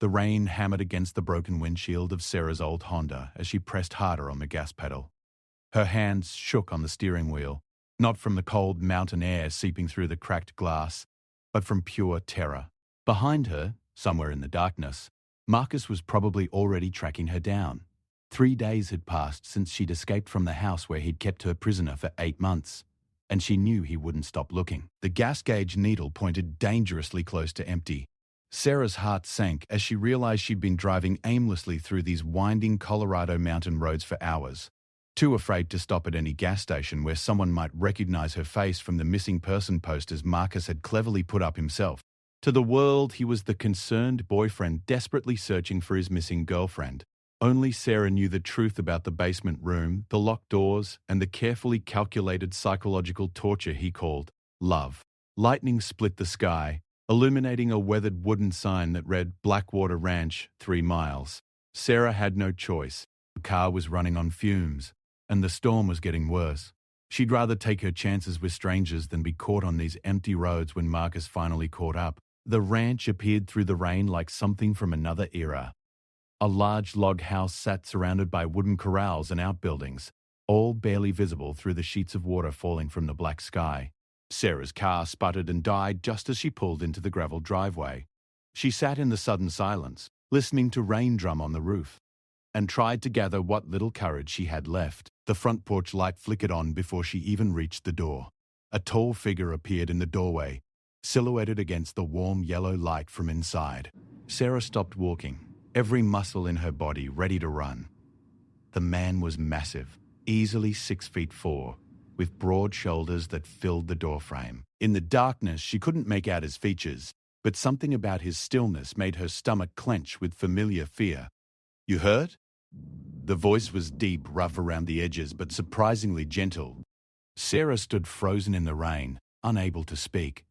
The rain hammered against the broken windshield of Sarah's old Honda as she pressed harder on the gas pedal. Her hands shook on the steering wheel, not from the cold mountain air seeping through the cracked glass, but from pure terror. Behind her, somewhere in the darkness, Marcus was probably already tracking her down. 3 days had passed since she'd escaped from the house where he'd kept her prisoner for 8 months, and she knew he wouldn't stop looking. The gas gauge needle pointed dangerously close to empty. Sarah's heart sank as she realized she'd been driving aimlessly through these winding Colorado mountain roads for hours, too afraid to stop at any gas station where someone might recognize her face from the missing person posters Marcus had cleverly put up himself. To the world, he was the concerned boyfriend desperately searching for his missing girlfriend. Only Sarah knew the truth about the basement room, the locked doors, and the carefully calculated psychological torture he called love. Lightning split the sky, illuminating a weathered wooden sign that read Blackwater Ranch, 3 miles. Sarah had no choice. The car was running on fumes, and the storm was getting worse. She'd rather take her chances with strangers than be caught on these empty roads when Marcus finally caught up. The ranch appeared through the rain like something from another era. A large log house sat surrounded by wooden corrals and outbuildings, all barely visible through the sheets of water falling from the black sky. Sarah's car sputtered and died just as she pulled into the gravel driveway. She sat in the sudden silence, listening to rain drum on the roof, and tried to gather what little courage she had left. The front porch light flickered on before she even reached the door. A tall figure appeared in the doorway, silhouetted against the warm yellow light from inside. Sarah stopped walking, every muscle in her body ready to run. The man was massive, easily 6'4", with broad shoulders that filled the doorframe. In the darkness, she couldn't make out his features, but something about his stillness made her stomach clench with familiar fear. "You hurt?" The voice was deep, rough around the edges, but surprisingly gentle. Sarah stood frozen in the rain, unable to speak.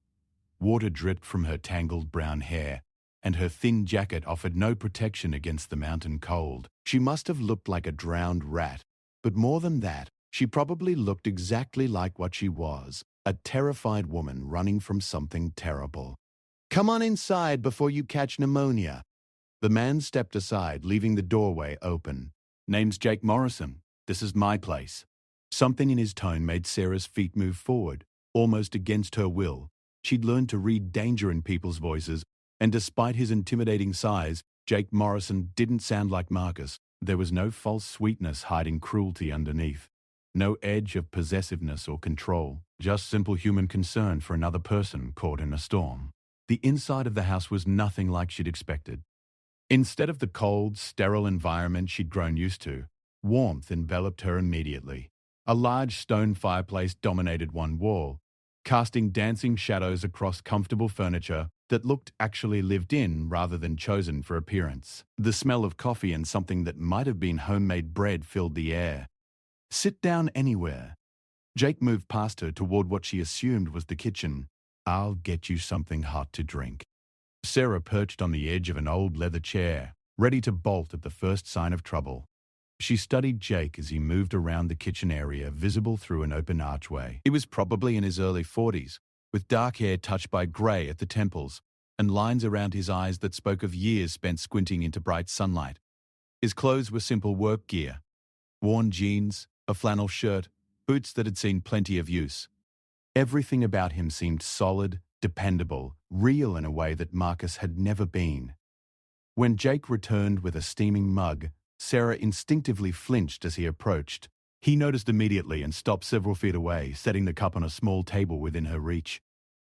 Water dripped from her tangled brown hair, and her thin jacket offered no protection against the mountain cold. She must have looked like a drowned rat, but more than that, she probably looked exactly like what she was, a terrified woman running from something terrible. "Come on inside before you catch pneumonia." The man stepped aside, leaving the doorway open. "Name's Jake Morrison. This is my place." Something in his tone made Sarah's feet move forward, almost against her will. She'd learned to read danger in people's voices, and despite his intimidating size, Jake Morrison didn't sound like Marcus. There was no false sweetness hiding cruelty underneath. No edge of possessiveness or control, just simple human concern for another person caught in a storm. The inside of the house was nothing like she'd expected. Instead of the cold, sterile environment she'd grown used to, warmth enveloped her immediately. A large stone fireplace dominated one wall, casting dancing shadows across comfortable furniture that looked actually lived in rather than chosen for appearance. The smell of coffee and something that might have been homemade bread filled the air. "Sit down anywhere." Jake moved past her toward what she assumed was the kitchen. "I'll get you something hot to drink." Sarah perched on the edge of an old leather chair, ready to bolt at the first sign of trouble. She studied Jake as he moved around the kitchen area, visible through an open archway. He was probably in his early 40s, with dark hair touched by grey at the temples, and lines around his eyes that spoke of years spent squinting into bright sunlight. His clothes were simple work gear: worn jeans, a flannel shirt, boots that had seen plenty of use. Everything about him seemed solid, dependable, real in a way that Marcus had never been. When Jake returned with a steaming mug, Sarah instinctively flinched as he approached. He noticed immediately and stopped several feet away, setting the cup on a small table within her reach.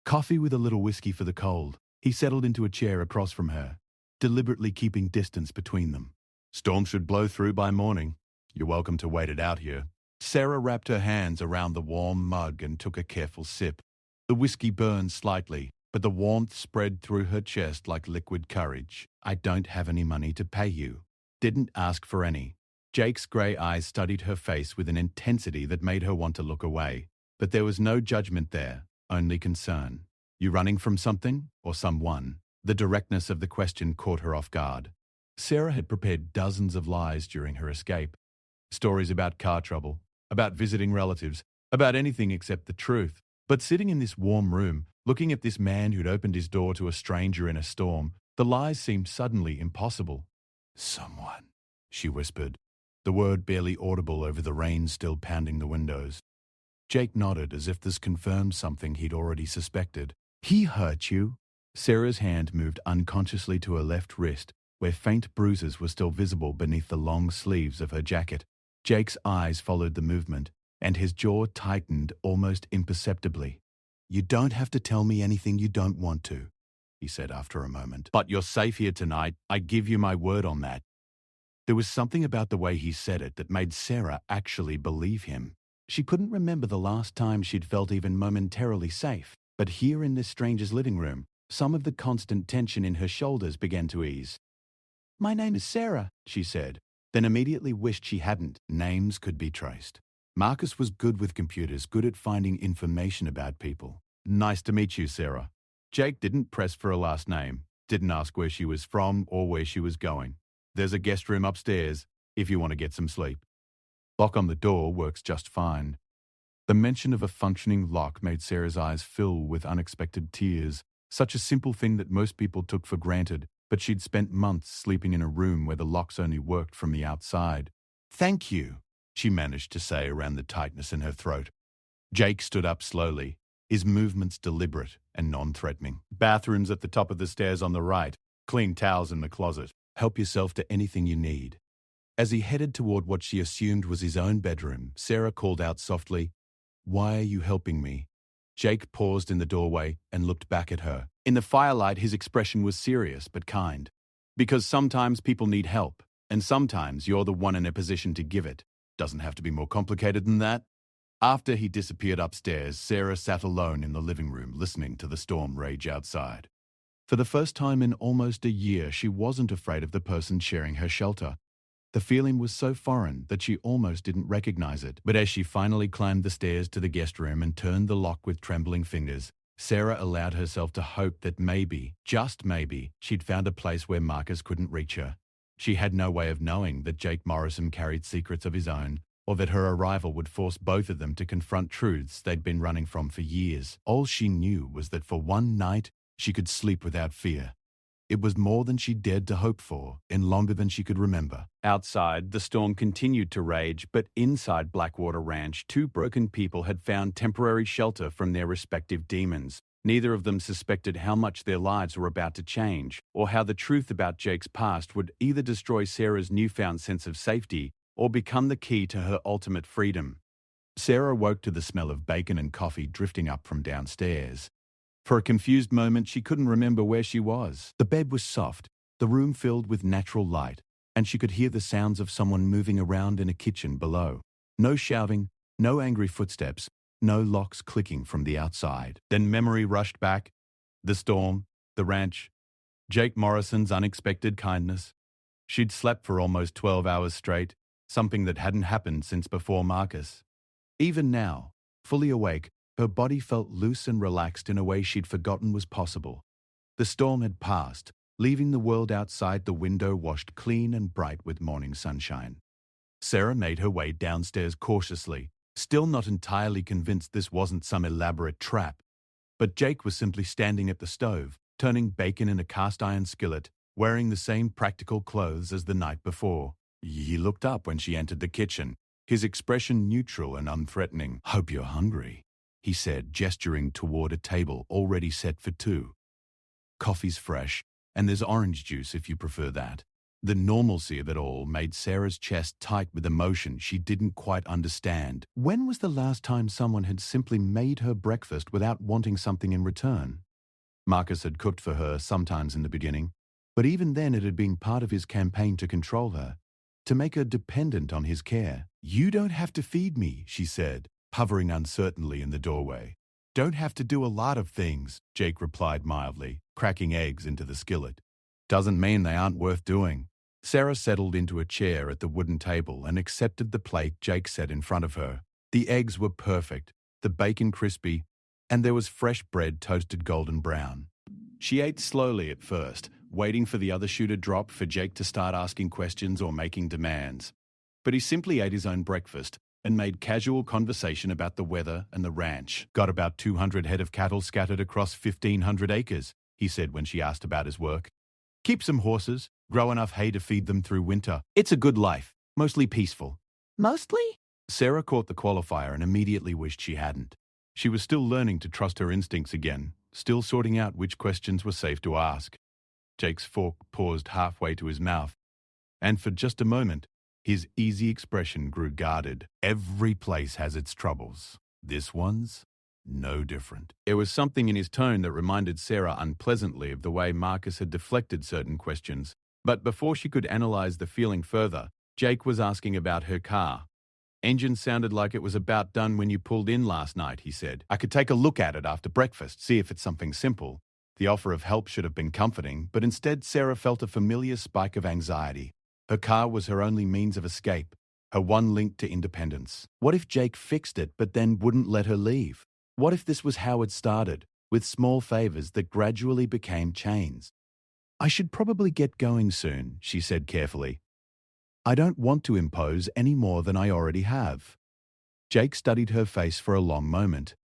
"Coffee with a little whiskey for the cold." He settled into a chair across from her, deliberately keeping distance between them. "Storm should blow through by morning. You're welcome to wait it out here." Sarah wrapped her hands around the warm mug and took a careful sip. The whiskey burned slightly, but the warmth spread through her chest like liquid courage. "I don't have any money to pay you." Didn't ask for any. Jake's grey eyes studied her face with an intensity that made her want to look away. But there was no judgment there, only concern. "You running from something or someone?" The directness of the question caught her off guard. Sarah had prepared dozens of lies during her escape. Stories about car trouble, about visiting relatives, about anything except the truth. But sitting in this warm room, looking at this man who'd opened his door to a stranger in a storm, The lies seemed suddenly impossible. "Someone," she whispered, the word barely audible over the rain still pounding the windows. Jake nodded as if this confirmed something he'd already suspected. "He hurt you?" Sarah's hand moved unconsciously to her left wrist, where faint bruises were still visible beneath the long sleeves of her jacket. Jake's eyes followed the movement, and his jaw tightened almost imperceptibly. "You don't have to tell me anything you don't want to," he said after a moment. "But you're safe here tonight. I give you my word on that." There was something about the way he said it that made Sarah actually believe him. She couldn't remember the last time she'd felt even momentarily safe, but here in this stranger's living room, some of the constant tension in her shoulders began to ease. "My name is Sarah," she said, then immediately wished she hadn't. Names could be traced. Marcus was good with computers, good at finding information about people. "Nice to meet you, Sarah." Jake didn't press for a last name, didn't ask where she was from or where she was going. "There's a guest room upstairs if you want to get some sleep. Lock on the door works just fine." The mention of a functioning lock made Sarah's eyes fill with unexpected tears, such a simple thing that most people took for granted, but she'd spent months sleeping in a room where the locks only worked from the outside. "Thank you," she managed to say around the tightness in her throat. Jake stood up slowly, his movements deliberate and non-threatening. "Bathrooms at the top of the stairs on the right. Clean towels in the closet. Help yourself to anything you need." As he headed toward what she assumed was his own bedroom, Sarah called out softly, "Why are you helping me?" Jake paused in the doorway and looked back at her. In the firelight, his expression was serious but kind. "Because sometimes people need help, and sometimes you're the one in a position to give it. Doesn't have to be more complicated than that." After he disappeared upstairs, Sarah sat alone in the living room listening to the storm rage outside. For the first time in almost a year, she wasn't afraid of the person sharing her shelter. The feeling was so foreign that she almost didn't recognize it. But as she finally climbed the stairs to the guest room and turned the lock with trembling fingers, Sarah allowed herself to hope that maybe, just maybe, she'd found a place where Marcus couldn't reach her. She had no way of knowing that Jake Morrison carried secrets of his own, or that her arrival would force both of them to confront truths they'd been running from for years. All she knew was that for one night, she could sleep without fear. It was more than she dared to hope for, and longer than she could remember. Outside, the storm continued to rage, but inside Blackwater Ranch, two broken people had found temporary shelter from their respective demons. Neither of them suspected how much their lives were about to change, or how the truth about Jake's past would either destroy Sarah's newfound sense of safety or become the key to her ultimate freedom. Sarah woke to the smell of bacon and coffee drifting up from downstairs. For a confused moment, she couldn't remember where she was. The bed was soft, the room filled with natural light, and she could hear the sounds of someone moving around in a kitchen below. No shouting, no angry footsteps, no locks clicking from the outside. Then memory rushed back. The storm, the ranch, Jake Morrison's unexpected kindness. She'd slept for almost 12 hours straight, something that hadn't happened since before Marcus. Even now, fully awake, her body felt loose and relaxed in a way she'd forgotten was possible. The storm had passed, leaving the world outside the window washed clean and bright with morning sunshine. Sarah made her way downstairs cautiously, still not entirely convinced this wasn't some elaborate trap. But Jake was simply standing at the stove, turning bacon in a cast-iron skillet, wearing the same practical clothes as the night before. He looked up when she entered the kitchen, his expression neutral and unthreatening. "Hope you're hungry," he said, gesturing toward a table already set for two. "Coffee's fresh, and there's orange juice if you prefer that." The normalcy of it all made Sarah's chest tight with emotion she didn't quite understand. When was the last time someone had simply made her breakfast without wanting something in return? Marcus had cooked for her sometimes in the beginning, but even then it had been part of his campaign to control her, to make her dependent on his care. "You don't have to feed me," she said, hovering uncertainly in the doorway. "Don't have to do a lot of things," Jake replied mildly, cracking eggs into the skillet. "Doesn't mean they aren't worth doing." Sarah settled into a chair at the wooden table and accepted the plate Jake set in front of her. The eggs were perfect, the bacon crispy, and there was fresh bread toasted golden brown. She ate slowly at first, waiting for the other shoe to drop for Jake to start asking questions or making demands. But he simply ate his own breakfast and made casual conversation about the weather and the ranch. "Got about 200 head of cattle scattered across 1,500 acres, he said when she asked about his work. Keep some horses, grow enough hay to feed them through winter. It's a good life, mostly peaceful. Mostly? Sarah caught the qualifier and immediately wished she hadn't. She was still learning to trust her instincts again, still sorting out which questions were safe to ask. Jake's fork paused halfway to his mouth, and for just a moment, his easy expression grew guarded. Every place has its troubles. This one's no different. There was something in his tone that reminded Sarah unpleasantly of the way Marcus had deflected certain questions. But before she could analyze the feeling further, Jake was asking about her car. Engine sounded like it was about done when you pulled in last night, he said. I could take a look at it after breakfast, see if it's something simple. The offer of help should have been comforting, but instead Sarah felt a familiar spike of anxiety. Her car was her only means of escape, her one link to independence. What if Jake fixed it but then wouldn't let her leave? What if this was how it started, with small favors that gradually became chains? I should probably get going soon, she said carefully. I don't want to impose any more than I already have. Jake studied her face for a long moment,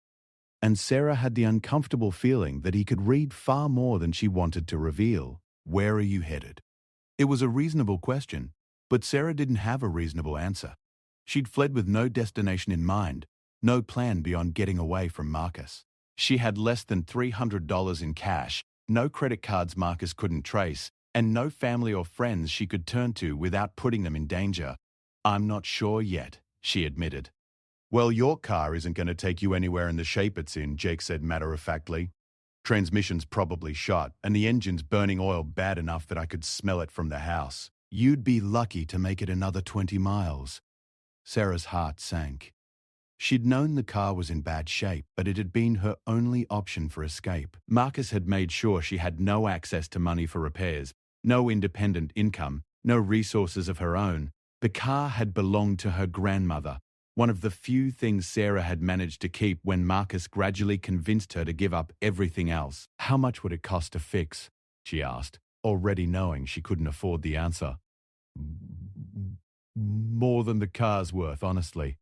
and Sarah had the uncomfortable feeling that he could read far more than she wanted to reveal. Where are you headed? It was a reasonable question, but Sarah didn't have a reasonable answer. She'd fled with no destination in mind, no plan beyond getting away from Marcus. She had less than $300 in cash, no credit cards Marcus couldn't trace, and no family or friends she could turn to without putting them in danger. I'm not sure yet, she admitted. Well, your car isn't going to take you anywhere in the shape it's in, Jake said matter-of-factly. Transmission's probably shot, and the engine's burning oil bad enough that I could smell it from the house. You'd be lucky to make it another 20 miles. Sarah's heart sank. She'd known the car was in bad shape, but it had been her only option for escape. Marcus had made sure she had no access to money for repairs, no independent income, no resources of her own. The car had belonged to her grandmother, one of the few things Sarah had managed to keep when Marcus gradually convinced her to give up everything else. How much would it cost to fix? She asked, already knowing she couldn't afford the answer. More than the car's worth, honestly.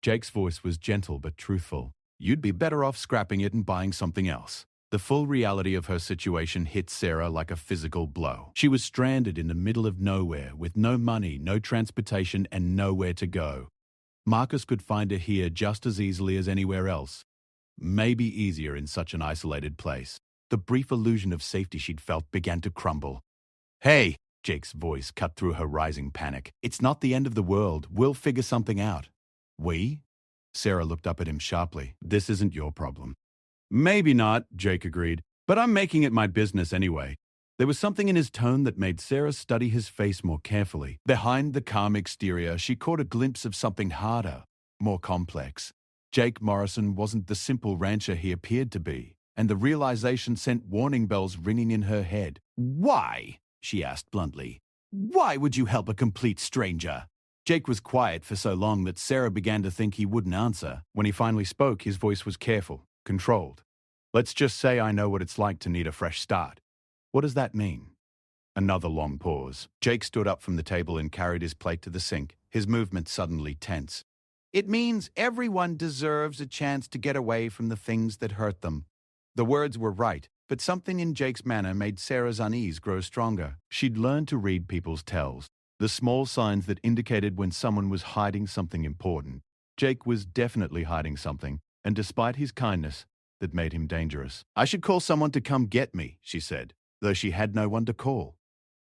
Jake's voice was gentle but truthful. You'd be better off scrapping it and buying something else. The full reality of her situation hit Sarah like a physical blow. She was stranded in the middle of nowhere with no money, no transportation, and nowhere to go. Marcus could find her here just as easily as anywhere else. Maybe easier in such an isolated place. The brief illusion of safety she'd felt began to crumble. Hey, Jake's voice cut through her rising panic. It's not the end of the world. We'll figure something out. We? Sarah looked up at him sharply. This isn't your problem. Maybe not, Jake agreed, but I'm making it my business anyway. There was something in his tone that made Sarah study his face more carefully. Behind the calm exterior, she caught a glimpse of something harder, more complex. Jake Morrison wasn't the simple rancher he appeared to be, and the realization sent warning bells ringing in her head. Why? She asked bluntly. Why would you help a complete stranger? Jake was quiet for so long that Sarah began to think he wouldn't answer. When he finally spoke, his voice was careful, controlled. Let's just say I know what it's like to need a fresh start. What does that mean? Another long pause. Jake stood up from the table and carried his plate to the sink, his movement suddenly tense. It means everyone deserves a chance to get away from the things that hurt them. The words were right, but something in Jake's manner made Sarah's unease grow stronger. She'd learned to read people's tells, the small signs that indicated when someone was hiding something important. Jake was definitely hiding something, and despite his kindness, that made him dangerous. I should call someone to come get me, she said, though she had no one to call.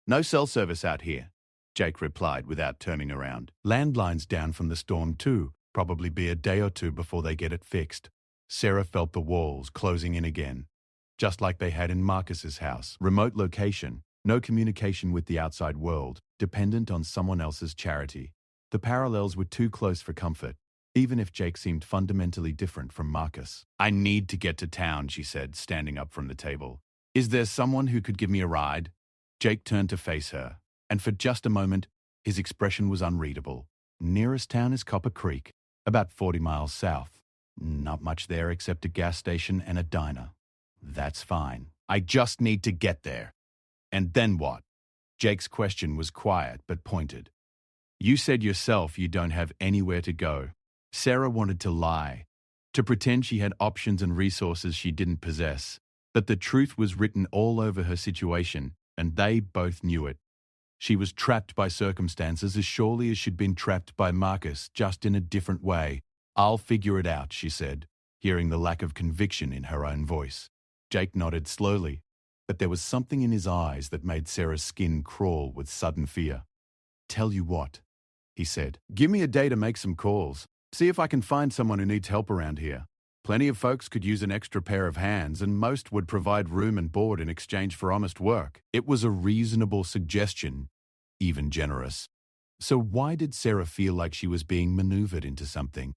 No cell service out here, Jake replied without turning around. Landlines down from the storm too, probably be a day or two before they get it fixed. Sarah felt the walls closing in again, just like they had in Marcus's house. Remote location, no communication with the outside world, dependent on someone else's charity. The parallels were too close for comfort, even if Jake seemed fundamentally different from Marcus. I need to get to town, she said, standing up from the table. Is there someone who could give me a ride? Jake turned to face her, and for just a moment, his expression was unreadable. Nearest town is Copper Creek, about 40 miles south. Not much there except a gas station and a diner. That's fine. I just need to get there. And then what? Jake's question was quiet but pointed. You said yourself you don't have anywhere to go. Sarah wanted to lie, to pretend she had options and resources she didn't possess. But the truth was written all over her situation, and they both knew it. She was trapped by circumstances as surely as she'd been trapped by Marcus, just in a different way. "I'll figure it out," she said, hearing the lack of conviction in her own voice. Jake nodded slowly, but there was something in his eyes that made Sarah's skin crawl with sudden fear. "Tell you what," he said. "Give me a day to make some calls. See if I can find someone who needs help around here. Plenty of folks could use an extra pair of hands, and most would provide room and board in exchange for honest work." It was a reasonable suggestion, even generous. So why did Sarah feel like she was being maneuvered into something?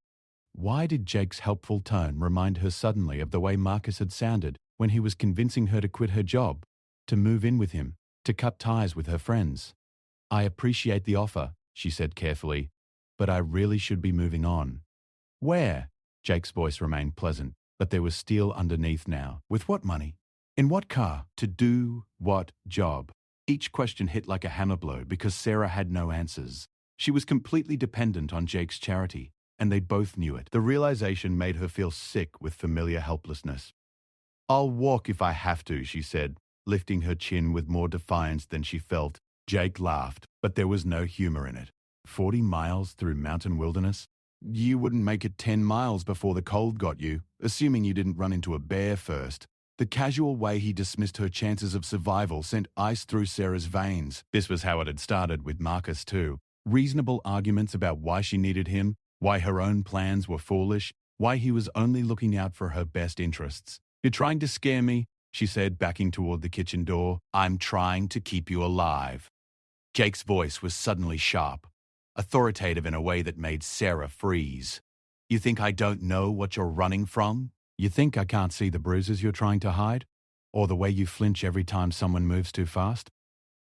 Why did Jake's helpful tone remind her suddenly of the way Marcus had sounded when he was convincing her to quit her job, to move in with him, to cut ties with her friends? "I appreciate the offer," she said carefully, "but I really should be moving on." "Where?" Jake's voice remained pleasant, but there was steel underneath now. "With what money? In what car? To do what job?" Each question hit like a hammer blow because Sarah had no answers. She was completely dependent on Jake's charity, and they both knew it. The realization made her feel sick with familiar helplessness. "I'll walk if I have to," she said, lifting her chin with more defiance than she felt. Jake laughed, but there was no humor in it. 40 miles through mountain wilderness? You wouldn't make it 10 miles before the cold got you, assuming you didn't run into a bear first. The casual way he dismissed her chances of survival sent ice through Sarah's veins. This was how it had started with Marcus too. Reasonable arguments about why she needed him, why her own plans were foolish, why he was only looking out for her best interests. "You're trying to scare me," she said, backing toward the kitchen door. "I'm trying to keep you alive." Jake's voice was suddenly sharp, authoritative in a way that made Sarah freeze. "You think I don't know what you're running from? You think I can't see the bruises you're trying to hide? Or the way you flinch every time someone moves too fast?"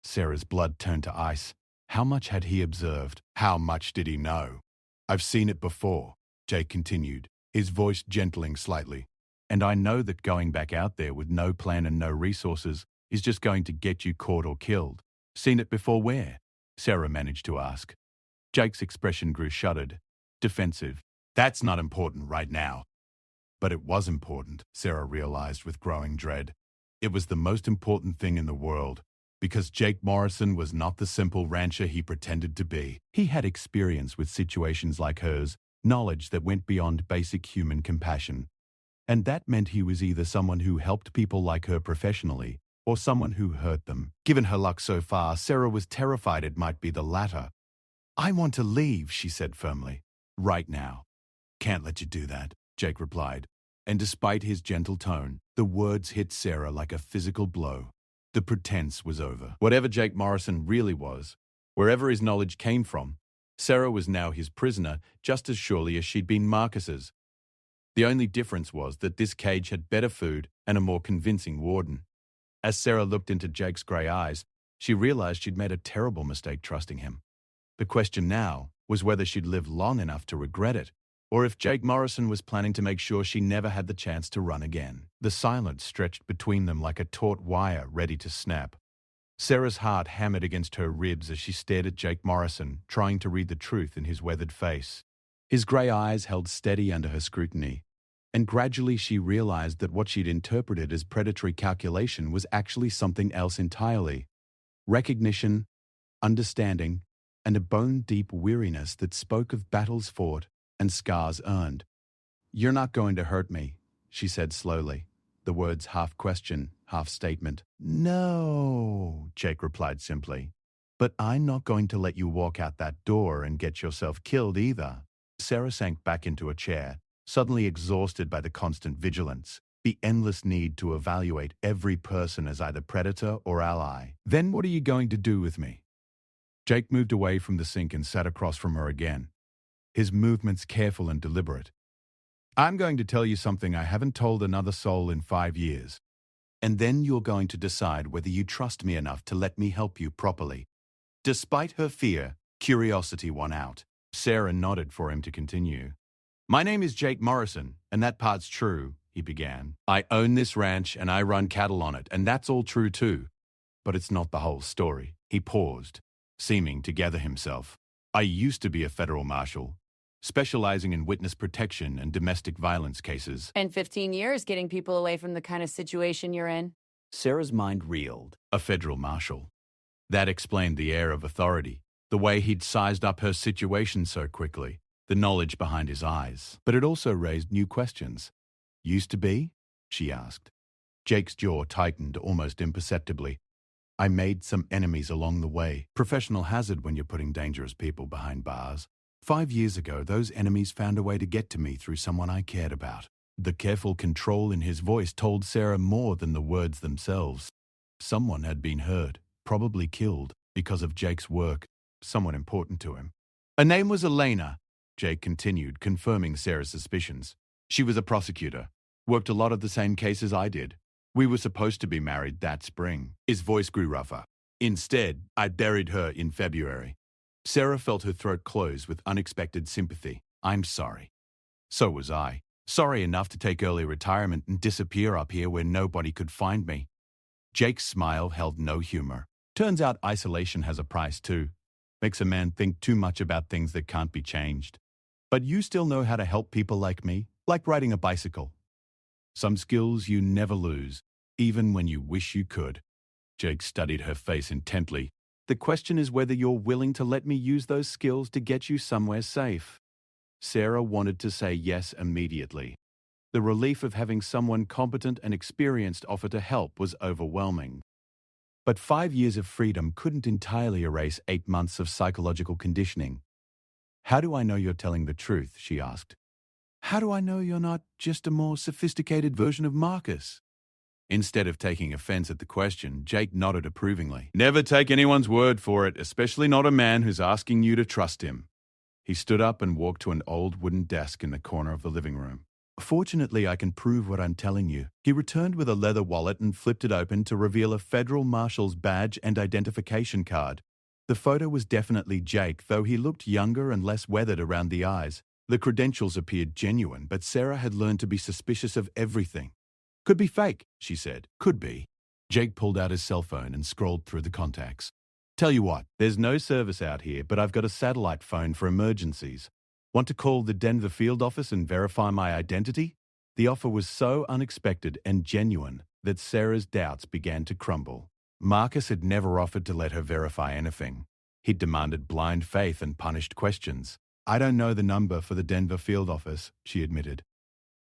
Sarah's blood turned to ice. How much had he observed? How much did he know? "I've seen it before," Jake continued, his voice gentling slightly. "And I know that going back out there with no plan and no resources is just going to get you caught or killed." "Seen it before where?" Sarah managed to ask. Jake's expression grew shuttered, defensive. "That's not important right now." But it was important, Sarah realized with growing dread. It was the most important thing in the world, because Jake Morrison was not the simple rancher he pretended to be. He had experience with situations like hers, knowledge that went beyond basic human compassion. And that meant he was either someone who helped people like her professionally, or someone who hurt them. Given her luck so far, Sarah was terrified it might be the latter. "I want to leave," she said firmly. "Right now." "Can't let you do that," Jake replied. And despite his gentle tone, the words hit Sarah like a physical blow. The pretense was over. Whatever Jake Morrison really was, wherever his knowledge came from, Sarah was now his prisoner just as surely as she'd been Marcus's. The only difference was that this cage had better food and a more convincing warden. As Sarah looked into Jake's grey eyes, she realized she'd made a terrible mistake trusting him. The question now was whether she'd live long enough to regret it, or if Jake Morrison was planning to make sure she never had the chance to run again. The silence stretched between them like a taut wire ready to snap. Sarah's heart hammered against her ribs as she stared at Jake Morrison, trying to read the truth in his weathered face. His grey eyes held steady under her scrutiny, and gradually she realized that what she'd interpreted as predatory calculation was actually something else entirely. Recognition, understanding, and a bone-deep weariness that spoke of battles fought and scars earned. "You're not going to hurt me," she said slowly, the words half question, half statement. "No," Jake replied simply. "But I'm not going to let you walk out that door and get yourself killed either." Sarah sank back into a chair, suddenly exhausted by the constant vigilance, the endless need to evaluate every person as either predator or ally. "Then what are you going to do with me?" Jake moved away from the sink and sat across from her again, his movements careful and deliberate. "I'm going to tell you something I haven't told another soul in 5 years. And then you're going to decide whether you trust me enough to let me help you properly." Despite her fear, curiosity won out. Sarah nodded for him to continue. "My name is Jake Morrison, and that part's true," he began. "I own this ranch and I run cattle on it, and that's all true too. But it's not the whole story." He paused, seeming to gather himself. "I used to be a federal marshal, specializing in witness protection and domestic violence cases." And 15 years getting people away from the kind of situation you're in. Sarah's mind reeled. A federal marshal. That explained the air of authority, the way he'd sized up her situation so quickly, the knowledge behind his eyes. But it also raised new questions. Used to be? She asked. Jake's jaw tightened almost imperceptibly. I made some enemies along the way. Professional hazard when you're putting dangerous people behind bars. 5 years ago, those enemies found a way to get to me through someone I cared about. The careful control in his voice told Sarah more than the words themselves. Someone had been hurt, probably killed, because of Jake's work. Someone important to him. Her name was Elena, Jake continued, confirming Sarah's suspicions. She was a prosecutor. Worked a lot of the same cases I did. We were supposed to be married that spring. His voice grew rougher. Instead, I buried her in February. Sarah felt her throat close with unexpected sympathy. I'm sorry. So was I. Sorry enough to take early retirement and disappear up here where nobody could find me. Jake's smile held no humor. Turns out isolation has a price too. Makes a man think too much about things that can't be changed. But you still know how to help people like me, like riding a bicycle. Some skills you never lose, even when you wish you could. Jake studied her face intently. The question is whether you're willing to let me use those skills to get you somewhere safe. Sarah wanted to say yes immediately. The relief of having someone competent and experienced offer to help was overwhelming. But 5 years of freedom couldn't entirely erase 8 months of psychological conditioning. How do I know you're telling the truth? She asked. How do I know you're not just a more sophisticated version of Marcus? Instead of taking offense at the question, Jake nodded approvingly. Never take anyone's word for it, especially not a man who's asking you to trust him. He stood up and walked to an old wooden desk in the corner of the living room. Fortunately, I can prove what I'm telling you. He returned with a leather wallet and flipped it open to reveal a federal marshal's badge and identification card. The photo was definitely Jake, though he looked younger and less weathered around the eyes. The credentials appeared genuine, but Sarah had learned to be suspicious of everything. Could be fake, she said. Could be. Jake pulled out his cell phone and scrolled through the contacts. Tell you what, there's no service out here, but I've got a satellite phone for emergencies. Want to call the Denver field office and verify my identity? The offer was so unexpected and genuine that Sarah's doubts began to crumble. Marcus had never offered to let her verify anything. He'd demanded blind faith and punished questions. I don't know the number for the Denver field office, she admitted.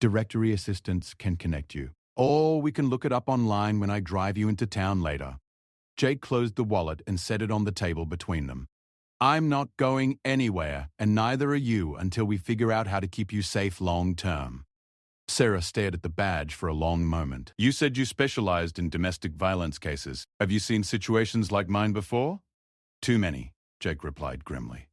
Directory assistants can connect you. Or we can look it up online when I drive you into town later. Jake closed the wallet and set it on the table between them. I'm not going anywhere, and neither are you until we figure out how to keep you safe long term. Sarah stared at the badge for a long moment. You said you specialized in domestic violence cases. Have you seen situations like mine before? Too many, Jake replied grimly.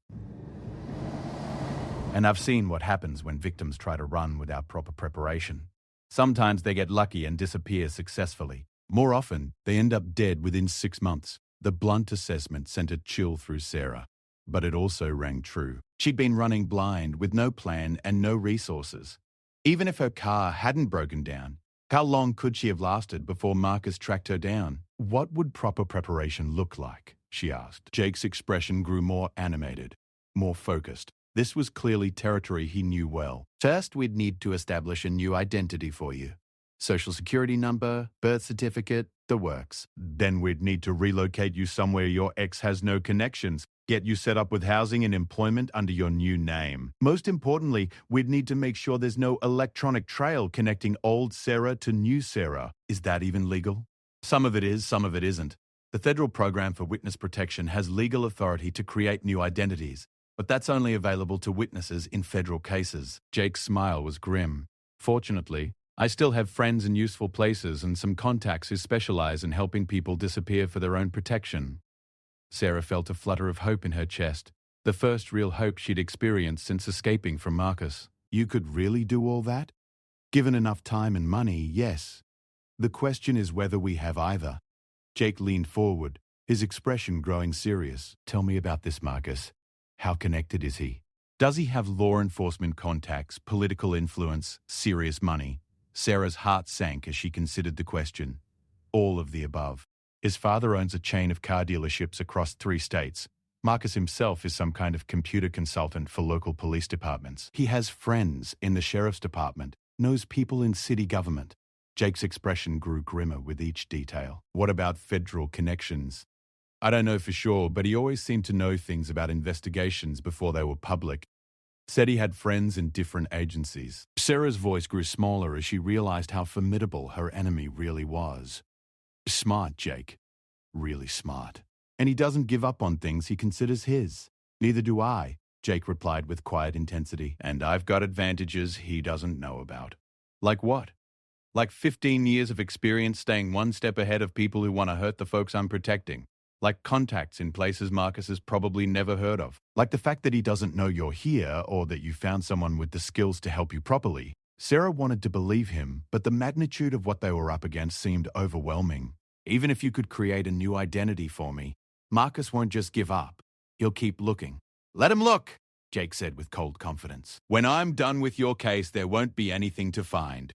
And I've seen what happens when victims try to run without proper preparation. Sometimes they get lucky and disappear successfully. More often, they end up dead within 6 months. The blunt assessment sent a chill through Sarah, but it also rang true. She'd been running blind with no plan and no resources. Even if her car hadn't broken down, how long could she have lasted before Marcus tracked her down? What would proper preparation look like? She asked. Jake's expression grew more animated, more focused. This was clearly territory he knew well. First, we'd need to establish a new identity for you. Social security number, birth certificate, the works. Then we'd need to relocate you somewhere your ex has no connections, get you set up with housing and employment under your new name. Most importantly, we'd need to make sure there's no electronic trail connecting old Sarah to new Sarah. Is that even legal? Some of it is, some of it isn't. The Federal Program for Witness Protection has legal authority to create new identities, but that's only available to witnesses in federal cases. Jake's smile was grim. Fortunately, I still have friends in useful places and some contacts who specialize in helping people disappear for their own protection. Sarah felt a flutter of hope in her chest, the first real hope she'd experienced since escaping from Marcus. You could really do all that? Given enough time and money, yes. The question is whether we have either. Jake leaned forward, his expression growing serious. Tell me about this, Marcus. How connected is he? Does he have law enforcement contacts, political influence, serious money? Sarah's heart sank as she considered the question. All of the above. His father owns a chain of car dealerships across 3 states. Marcus himself is some kind of computer consultant for local police departments. He has friends in the sheriff's department, knows people in city government. Jake's expression grew grimmer with each detail. What about federal connections? I don't know for sure, but he always seemed to know things about investigations before they were public. Said he had friends in different agencies. Sarah's voice grew smaller as she realized how formidable her enemy really was. Smart, Jake. Really smart. And he doesn't give up on things he considers his. Neither do I, Jake replied with quiet intensity. And I've got advantages he doesn't know about. Like what? Like 15 years of experience staying one step ahead of people who want to hurt the folks I'm protecting. Like contacts in places Marcus has probably never heard of. Like the fact that he doesn't know you're here or that you found someone with the skills to help you properly. Sarah wanted to believe him, but the magnitude of what they were up against seemed overwhelming. Even if you could create a new identity for me, Marcus won't just give up. He'll keep looking. Let him look, Jake said with cold confidence. When I'm done with your case, there won't be anything to find.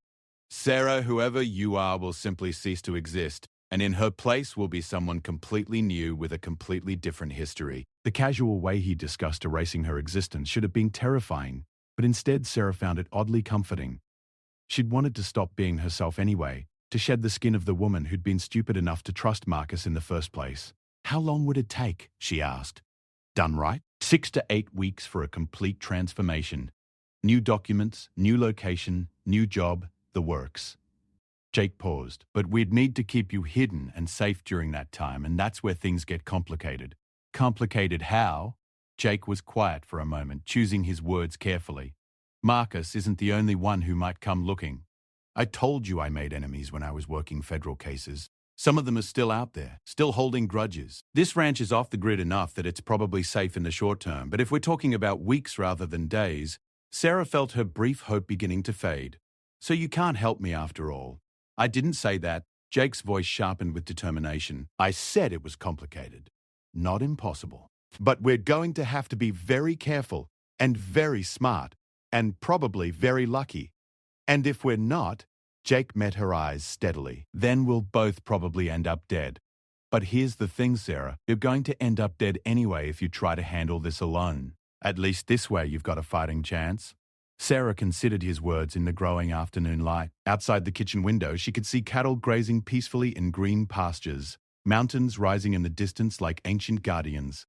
Sarah, whoever you are, will simply cease to exist, and in her place will be someone completely new with a completely different history. The casual way he discussed erasing her existence should have been terrifying, but instead Sarah found it oddly comforting. She'd wanted to stop being herself anyway, to shed the skin of the woman who'd been stupid enough to trust Marcus in the first place. How long would it take, she asked. Done right? 6 to 8 weeks for a complete transformation. New documents, new location, new job, the works. Jake paused. But we'd need to keep you hidden and safe during that time, and that's where things get complicated. Complicated how? Jake was quiet for a moment, choosing his words carefully. Marcus isn't the only one who might come looking. I told you I made enemies when I was working federal cases. Some of them are still out there, still holding grudges. This ranch is off the grid enough that it's probably safe in the short term, but if we're talking about weeks rather than days, Sarah felt her brief hope beginning to fade. So you can't help me after all. I didn't say that. Jake's voice sharpened with determination. I said it was complicated, not impossible. But we're going to have to be very careful and very smart and probably very lucky. And if we're not, Jake met her eyes steadily, then we'll both probably end up dead. But here's the thing, Sarah, you're going to end up dead anyway if you try to handle this alone. At least this way you've got a fighting chance. Sarah considered his words in the growing afternoon light. Outside the kitchen window, she could see cattle grazing peacefully in green pastures, mountains rising in the distance like ancient guardians.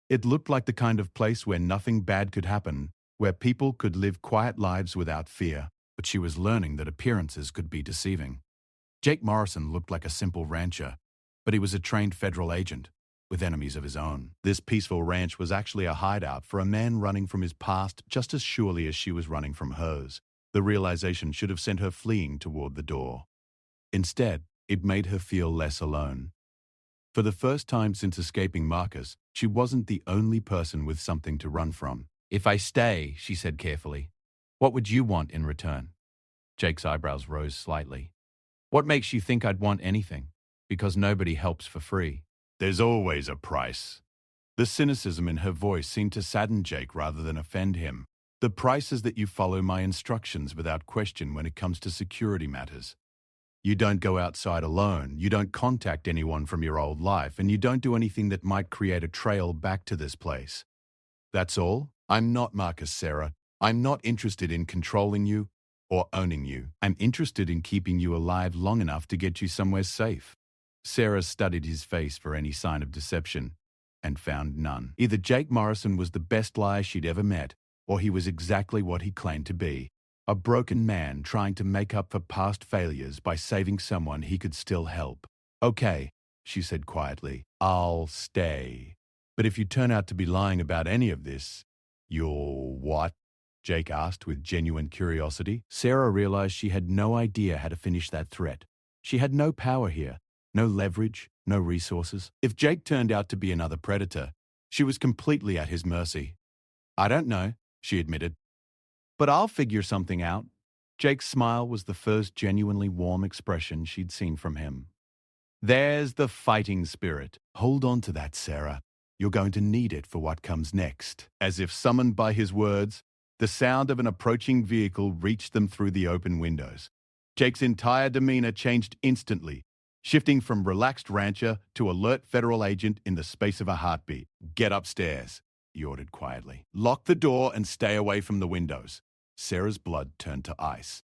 It looked like the kind of place where nothing bad could happen, where people could live quiet lives without fear. But she was learning that appearances could be deceiving. Jake Morrison looked like a simple rancher, but he was a trained federal agent with enemies of his own. This peaceful ranch was actually a hideout for a man running from his past just as surely as she was running from hers. The realization should have sent her fleeing toward the door. Instead, it made her feel less alone. For the first time since escaping Marcus, she wasn't the only person with something to run from. If I stay, she said carefully, what would you want in return? Jake's eyebrows rose slightly. What makes you think I'd want anything? Because nobody helps for free. There's always a price. The cynicism in her voice seemed to sadden Jake rather than offend him. The price is that you follow my instructions without question when it comes to security matters. You don't go outside alone, you don't contact anyone from your old life, and you don't do anything that might create a trail back to this place. That's all? I'm not Marcus, Sarah. I'm not interested in controlling you or owning you. I'm interested in keeping you alive long enough to get you somewhere safe. Sarah studied his face for any sign of deception and found none. Either Jake Morrison was the best liar she'd ever met, or he was exactly what he claimed to be, a broken man trying to make up for past failures by saving someone he could still help. Okay, she said quietly, I'll stay. But if you turn out to be lying about any of this, you'll what? Jake asked with genuine curiosity. Sarah realized she had no idea how to finish that threat. She had no power here, no leverage, no resources. If Jake turned out to be another predator, she was completely at his mercy. I don't know, she admitted. But I'll figure something out. Jake's smile was the first genuinely warm expression she'd seen from him. There's the fighting spirit. Hold on to that, Sarah. You're going to need it for what comes next. As if summoned by his words, the sound of an approaching vehicle reached them through the open windows. Jake's entire demeanor changed instantly, shifting from relaxed rancher to alert federal agent in the space of a heartbeat. Get upstairs, he ordered quietly. Lock the door and stay away from the windows. Sarah's blood turned to ice.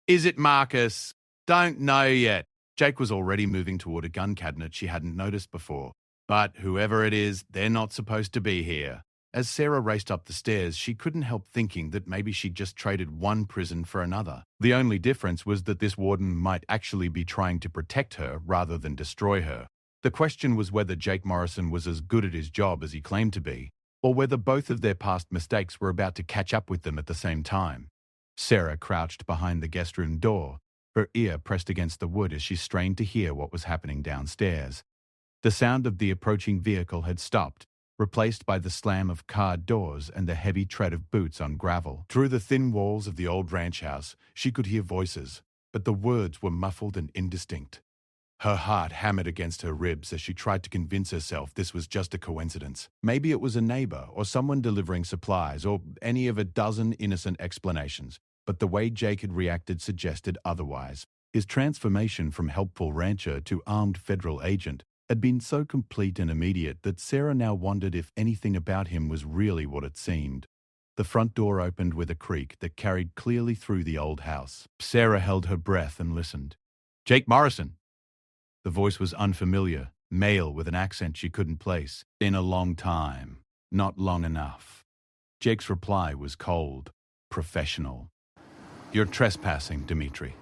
Is it Marcus? Don't know yet. Jake was already moving toward a gun cabinet she hadn't noticed before. But whoever it is, they're not supposed to be here. As Sarah raced up the stairs, she couldn't help thinking that maybe she'd just traded one prison for another. The only difference was that this warden might actually be trying to protect her rather than destroy her. The question was whether Jake Morrison was as good at his job as he claimed to be, or whether both of their past mistakes were about to catch up with them at the same time. Sarah crouched behind the guest room door, her ear pressed against the wood as she strained to hear what was happening downstairs. The sound of the approaching vehicle had stopped, replaced by the slam of car doors and the heavy tread of boots on gravel. Through the thin walls of the old ranch house, she could hear voices, but the words were muffled and indistinct. Her heart hammered against her ribs as she tried to convince herself this was just a coincidence. Maybe it was a neighbor or someone delivering supplies or any of a dozen innocent explanations, but the way Jake had reacted suggested otherwise. His transformation from helpful rancher to armed federal agent had been so complete and immediate that Sarah now wondered if anything about him was really what it seemed. The front door opened with a creak that carried clearly through the old house. Sarah held her breath and listened. "Jake Morrison!" The voice was unfamiliar, male with an accent she couldn't place. "In a long time. Not long enough." Jake's reply was cold, professional. "You're trespassing, Dimitri."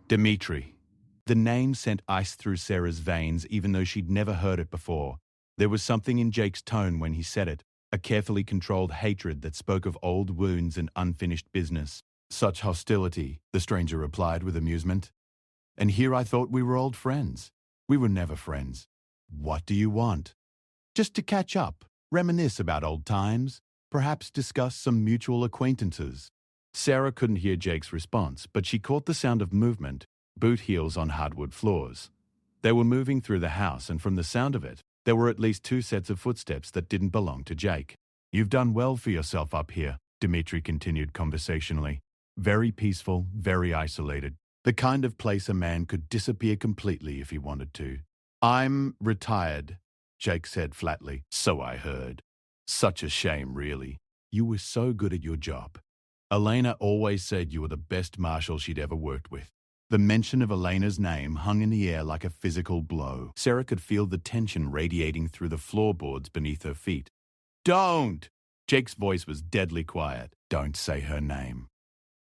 Dimitri. The name sent ice through Sarah's veins even though she'd never heard it before. There was something in Jake's tone when he said it, a carefully controlled hatred that spoke of old wounds and unfinished business. "Such hostility," the stranger replied with amusement. "And here I thought we were old friends. We were never friends. What do you want?" "Just to catch up, reminisce about old times, perhaps discuss some mutual acquaintances." Sarah couldn't hear Jake's response, but she caught the sound of movement, boot heels on hardwood floors. They were moving through the house, and from the sound of it, there were at least two sets of footsteps that didn't belong to Jake. "You've done well for yourself up here," Dimitri continued conversationally. "Very peaceful, very isolated. The kind of place a man could disappear completely if he wanted to." "I'm retired," Jake said flatly. "So I heard. Such a shame, really. You were so good at your job. Elena always said you were the best marshal she'd ever worked with." The mention of Elena's name hung in the air like a physical blow. Sarah could feel the tension radiating through the floorboards beneath her feet. "Don't!" Jake's voice was deadly quiet. "Don't say her name."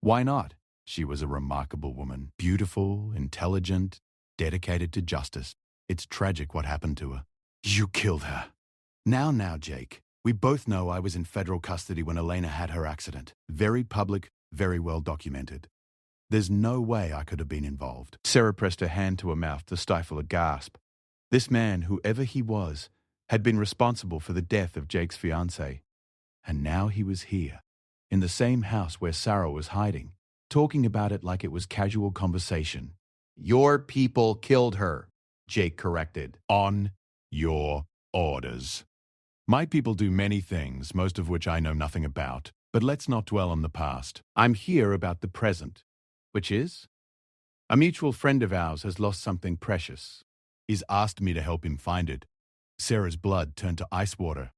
"Why not? She was a remarkable woman. Beautiful, intelligent, dedicated to justice. It's tragic what happened to her." "You killed her." Now, Jake. We both know I was in federal custody when Elena had her accident. Very public, very well documented. There's no way I could have been involved." Sarah pressed her hand to her mouth to stifle a gasp. This man, whoever he was, had been responsible for the death of Jake's fiancée. And now he was here, in the same house where Sarah was hiding, talking about it like it was casual conversation. "Your people killed her," Jake corrected. "On your orders." "My people do many things, most of which I know nothing about, but let's not dwell on the past. I'm here about the present." "Which is?" "A mutual friend of ours has lost something precious. He's asked me to help him find it." Sarah's blood turned to ice water.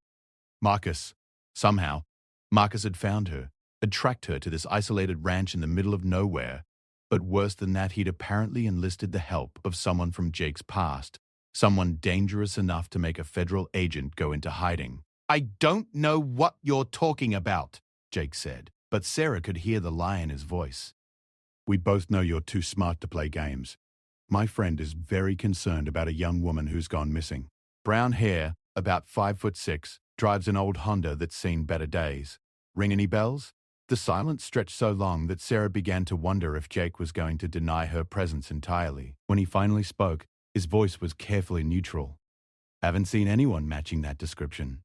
Somehow, Marcus had found her, had tracked her to this isolated ranch in the middle of nowhere. But worse than that, he'd apparently enlisted the help of someone from Jake's past, someone dangerous enough to make a federal agent go into hiding. "I don't know what you're talking about," Jake said, but Sarah could hear the lie in his voice. "We both know you're too smart to play games. My friend is very concerned about a young woman who's gone missing. Brown hair, about 5'6", drives an old Honda that's seen better days. Ring any bells?" The silence stretched so long that Sarah began to wonder if Jake was going to deny her presence entirely. When he finally spoke, his voice was carefully neutral. "Haven't seen anyone matching that description."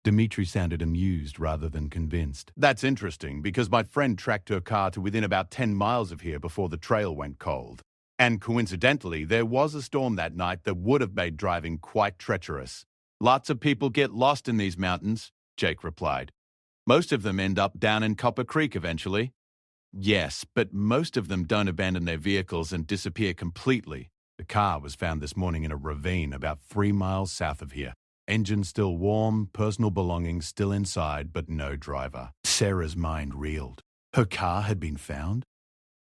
Dimitri sounded amused rather than convinced. "That's interesting, because my friend tracked her car to within about 10 miles of here before the trail went cold. And coincidentally, there was a storm that night that would have made driving quite treacherous." "Lots of people get lost in these mountains," Jake replied. "Most of them end up down in Copper Creek eventually." "Yes, but most of them don't abandon their vehicles and disappear completely." The car was found this morning in a ravine about 3 miles south of here. Engine still warm, personal belongings still inside, but no driver. Sarah's mind reeled. Her car had been found?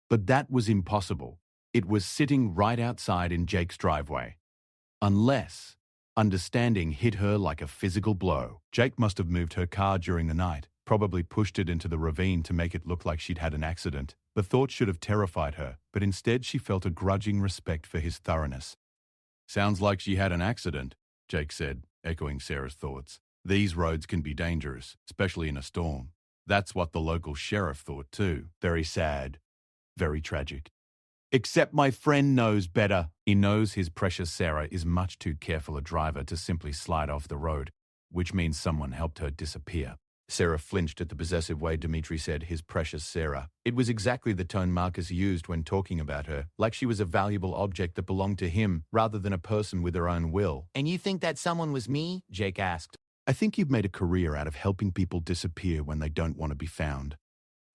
But that was impossible. It was sitting right outside in Jake's driveway. Unless understanding hit her like a physical blow. Jake must have moved her car during the night, probably pushed it into the ravine to make it look like she'd had an accident. The thought should have terrified her, but instead she felt a grudging respect for his thoroughness. "Sounds like she had an accident," Jake said, echoing Sarah's thoughts. "These roads can be dangerous, especially in a storm." That's what the local sheriff thought too. Very sad. Very tragic. "Except my friend knows better." He knows his precious Sarah is much too careful a driver to simply slide off the road, which means someone helped her disappear. Sarah flinched at the possessive way Dimitri said his precious Sarah. It was exactly the tone Marcus used when talking about her, like she was a valuable object that belonged to him rather than a person with her own will. "And you think that someone was me?" Jake asked. "I think you've made a career out of helping people disappear when they don't want to be found.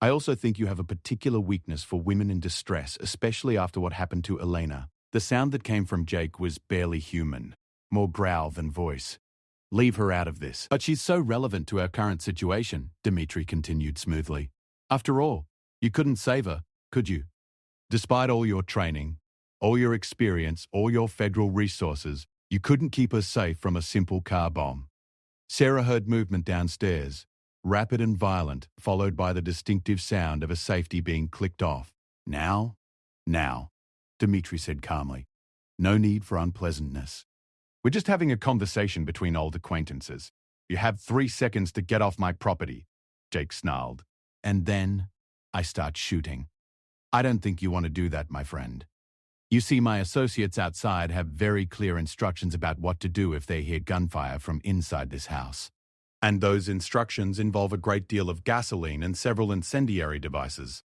I also think you have a particular weakness for women in distress, especially after what happened to Elena." The sound that came from Jake was barely human, more growl than voice. "Leave her out of this." "But she's so relevant to our current situation," Dimitri continued smoothly. "After all, you couldn't save her, could you? Despite all your training, all your experience, all your federal resources, you couldn't keep her safe from a simple car bomb." Sarah heard movement downstairs, rapid and violent, followed by the distinctive sound of a safety being clicked off. Now, Dimitri said calmly. "No need for unpleasantness. We're just having a conversation between old acquaintances. You have 3 seconds to get off my property," Jake snarled. "And then I start shooting. I don't think you want to do that, my friend. You see, my associates outside have very clear instructions about what to do if they hear gunfire from inside this house. And those instructions involve a great deal of gasoline and several incendiary devices."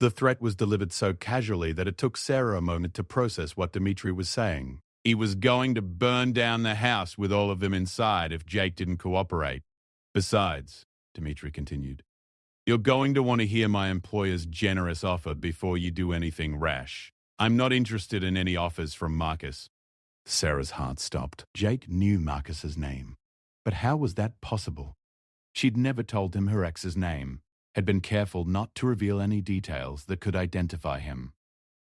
The threat was delivered so casually that it took Sarah a moment to process what Dimitri was saying. He was going to burn down the house with all of them inside if Jake didn't cooperate. "Besides," Dimitri continued, "you're going to want to hear my employer's generous offer before you do anything rash. I'm not interested in any offers from Marcus." Sarah's heart stopped. Jake knew Marcus's name. But how was that possible? She'd never told him her ex's name, had been careful not to reveal any details that could identify him.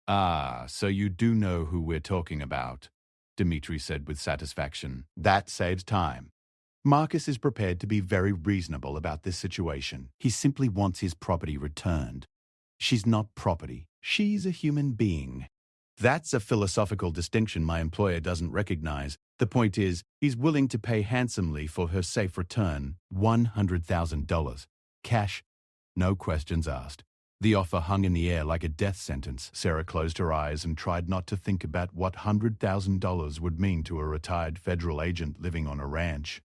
"Ah, so you do know who we're talking about," Dimitri said with satisfaction. "That saves time. Marcus is prepared to be very reasonable about this situation. He simply wants his property returned. She's not property. She's a human being. That's a philosophical distinction my employer doesn't recognize. The point is, he's willing to pay handsomely for her safe return, $100,000. Cash, no questions asked." The offer hung in the air like a death sentence. Sarah closed her eyes and tried not to think about what $100,000 would mean to a retired federal agent living on a ranch.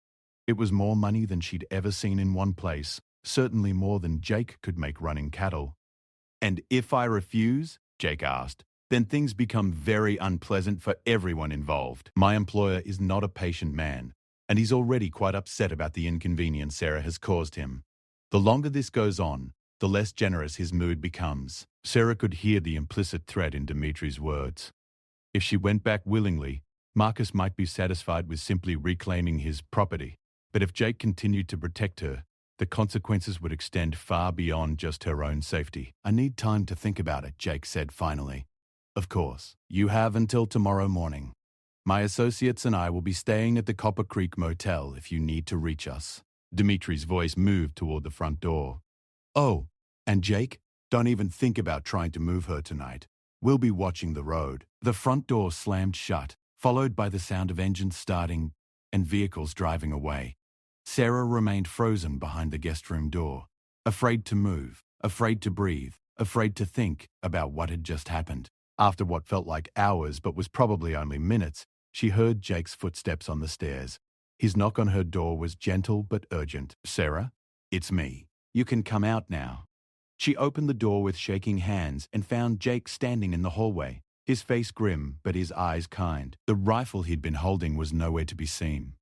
It was more money than she'd ever seen in one place, certainly more than Jake could make running cattle. "And if I refuse?" Jake asked. "Then things become very unpleasant for everyone involved." My employer is not a patient man, and he's already quite upset about the inconvenience Sarah has caused him. The longer this goes on, the less generous his mood becomes. Sarah could hear the implicit threat in Dimitri's words. If she went back willingly, Marcus might be satisfied with simply reclaiming his property. But if Jake continued to protect her, the consequences would extend far beyond just her own safety. "I need time to think about it," Jake said finally. "Of course, you have until tomorrow morning. My associates and I will be staying at the Copper Creek Motel if you need to reach us." Dimitri's voice moved toward the front door. "Oh, and Jake, don't even think about trying to move her tonight. We'll be watching the road." The front door slammed shut, followed by the sound of engines starting and vehicles driving away. Sarah remained frozen behind the guest room door, afraid to move, afraid to breathe, afraid to think about what had just happened. After what felt like hours but was probably only minutes, she heard Jake's footsteps on the stairs. His knock on her door was gentle but urgent. "Sarah, it's me. You can come out now." She opened the door with shaking hands and found Jake standing in the hallway, his face grim but his eyes kind. The rifle he'd been holding was nowhere to be seen.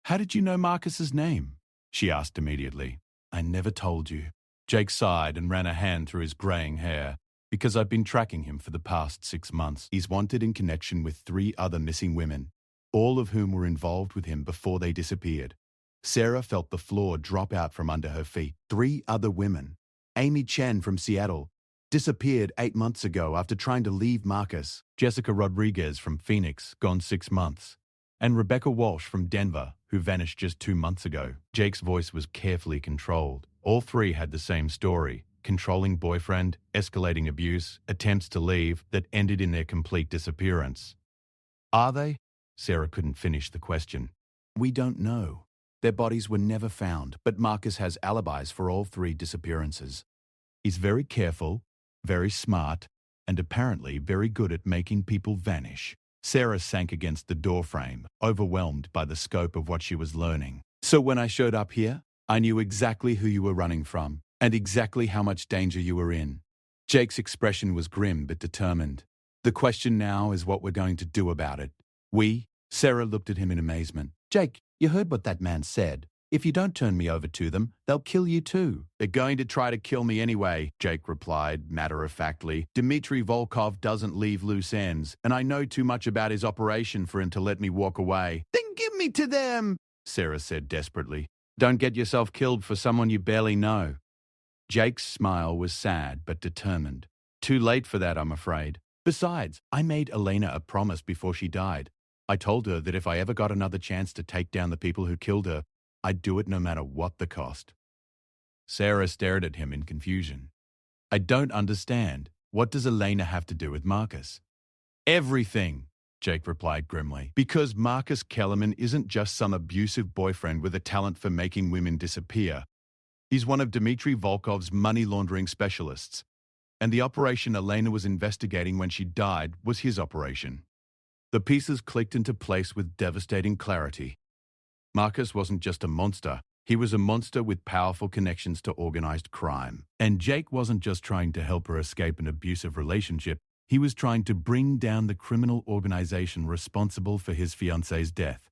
"How did you know Marcus's name?" she asked immediately. "I never told you." Jake sighed and ran a hand through his graying hair. "Because I've been tracking him for the past 6 months. He's wanted in connection with 3 other missing women, all of whom were involved with him before they disappeared." Sarah felt the floor drop out from under her feet. 3 other women. Amy Chen from Seattle, Disappeared 8 months ago after trying to leave Marcus. Jessica Rodriguez from Phoenix, gone 6 months. And Rebecca Walsh from Denver, who vanished just 2 months ago. Jake's voice was carefully controlled. All three had the same story: controlling boyfriend, escalating abuse, attempts to leave that ended in their complete disappearance. Are they? Sarah couldn't finish the question. We don't know. Their bodies were never found, but Marcus has alibis for all 3 disappearances. He's very careful, very smart, and apparently very good at making people vanish. Sarah sank against the doorframe, overwhelmed by the scope of what she was learning. So when I showed up here, I knew exactly who you were running from, and exactly how much danger you were in. Jake's expression was grim but determined. The question now is what we're going to do about it. Sarah looked at him in amazement. Jake, you heard what that man said. If you don't turn me over to them, they'll kill you too. They're going to try to kill me anyway, Jake replied, matter-of-factly. Dmitry Volkov doesn't leave loose ends, and I know too much about his operation for him to let me walk away. Then give me to them, Sarah said desperately. Don't get yourself killed for someone you barely know. Jake's smile was sad but determined. Too late for that, I'm afraid. Besides, I made Elena a promise before she died. I told her that if I ever got another chance to take down the people who killed her, I'd do it no matter what the cost. Sarah stared at him in confusion. I don't understand. What does Elena have to do with Marcus? Everything, Jake replied grimly. Because Marcus Kellerman isn't just some abusive boyfriend with a talent for making women disappear. He's one of Dmitry Volkov's money laundering specialists. And the operation Elena was investigating when she died was his operation. The pieces clicked into place with devastating clarity. Marcus wasn't just a monster. He was a monster with powerful connections to organized crime. And Jake wasn't just trying to help her escape an abusive relationship. He was trying to bring down the criminal organization responsible for his fiance's death.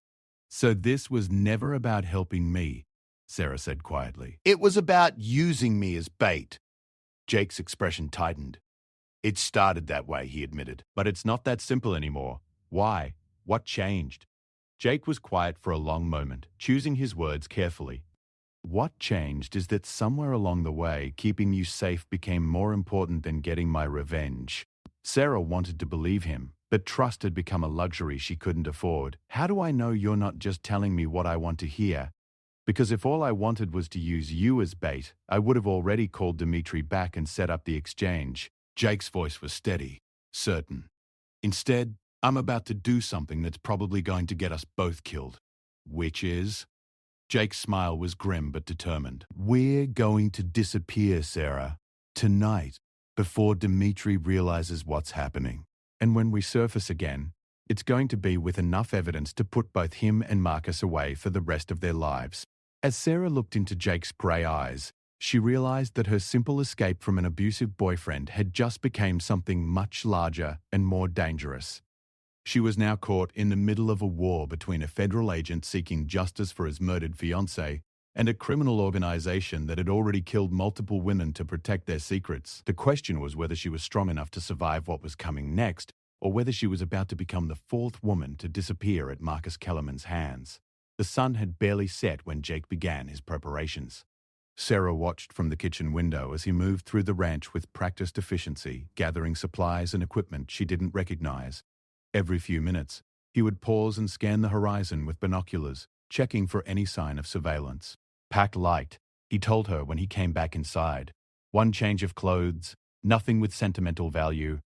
So this was never about helping me, Sarah said quietly. It was about using me as bait. Jake's expression tightened. It started that way, he admitted. But it's not that simple anymore. Why? What changed? Jake was quiet for a long moment, choosing his words carefully. What changed is that somewhere along the way, keeping you safe became more important than getting my revenge. Sarah wanted to believe him, but trust had become a luxury she couldn't afford. How do I know you're not just telling me what I want to hear? Because if all I wanted was to use you as bait, I would have already called Dmitry back and set up the exchange. Jake's voice was steady, certain. Instead, I'm about to do something that's probably going to get us both killed. Which is? Jake's smile was grim but determined. We're going to disappear, Sarah. Tonight, before Dmitry realizes what's happening. And when we surface again, it's going to be with enough evidence to put both him and Marcus away for the rest of their lives. As Sarah looked into Jake's grey eyes, she realized that her simple escape from an abusive boyfriend had just become something much larger and more dangerous. She was now caught in the middle of a war between a federal agent seeking justice for his murdered fiancé and a criminal organization that had already killed multiple women to protect their secrets. The question was whether she was strong enough to survive what was coming next, or whether she was about to become the 4th woman to disappear at Marcus Kellerman's hands. The sun had barely set when Jake began his preparations. Sarah watched from the kitchen window as he moved through the ranch with practiced efficiency, gathering supplies and equipment she didn't recognize. Every few minutes, he would pause and scan the horizon with binoculars, checking for any sign of surveillance. Pack light, he told her when he came back inside. One change of clothes, nothing with sentimental value,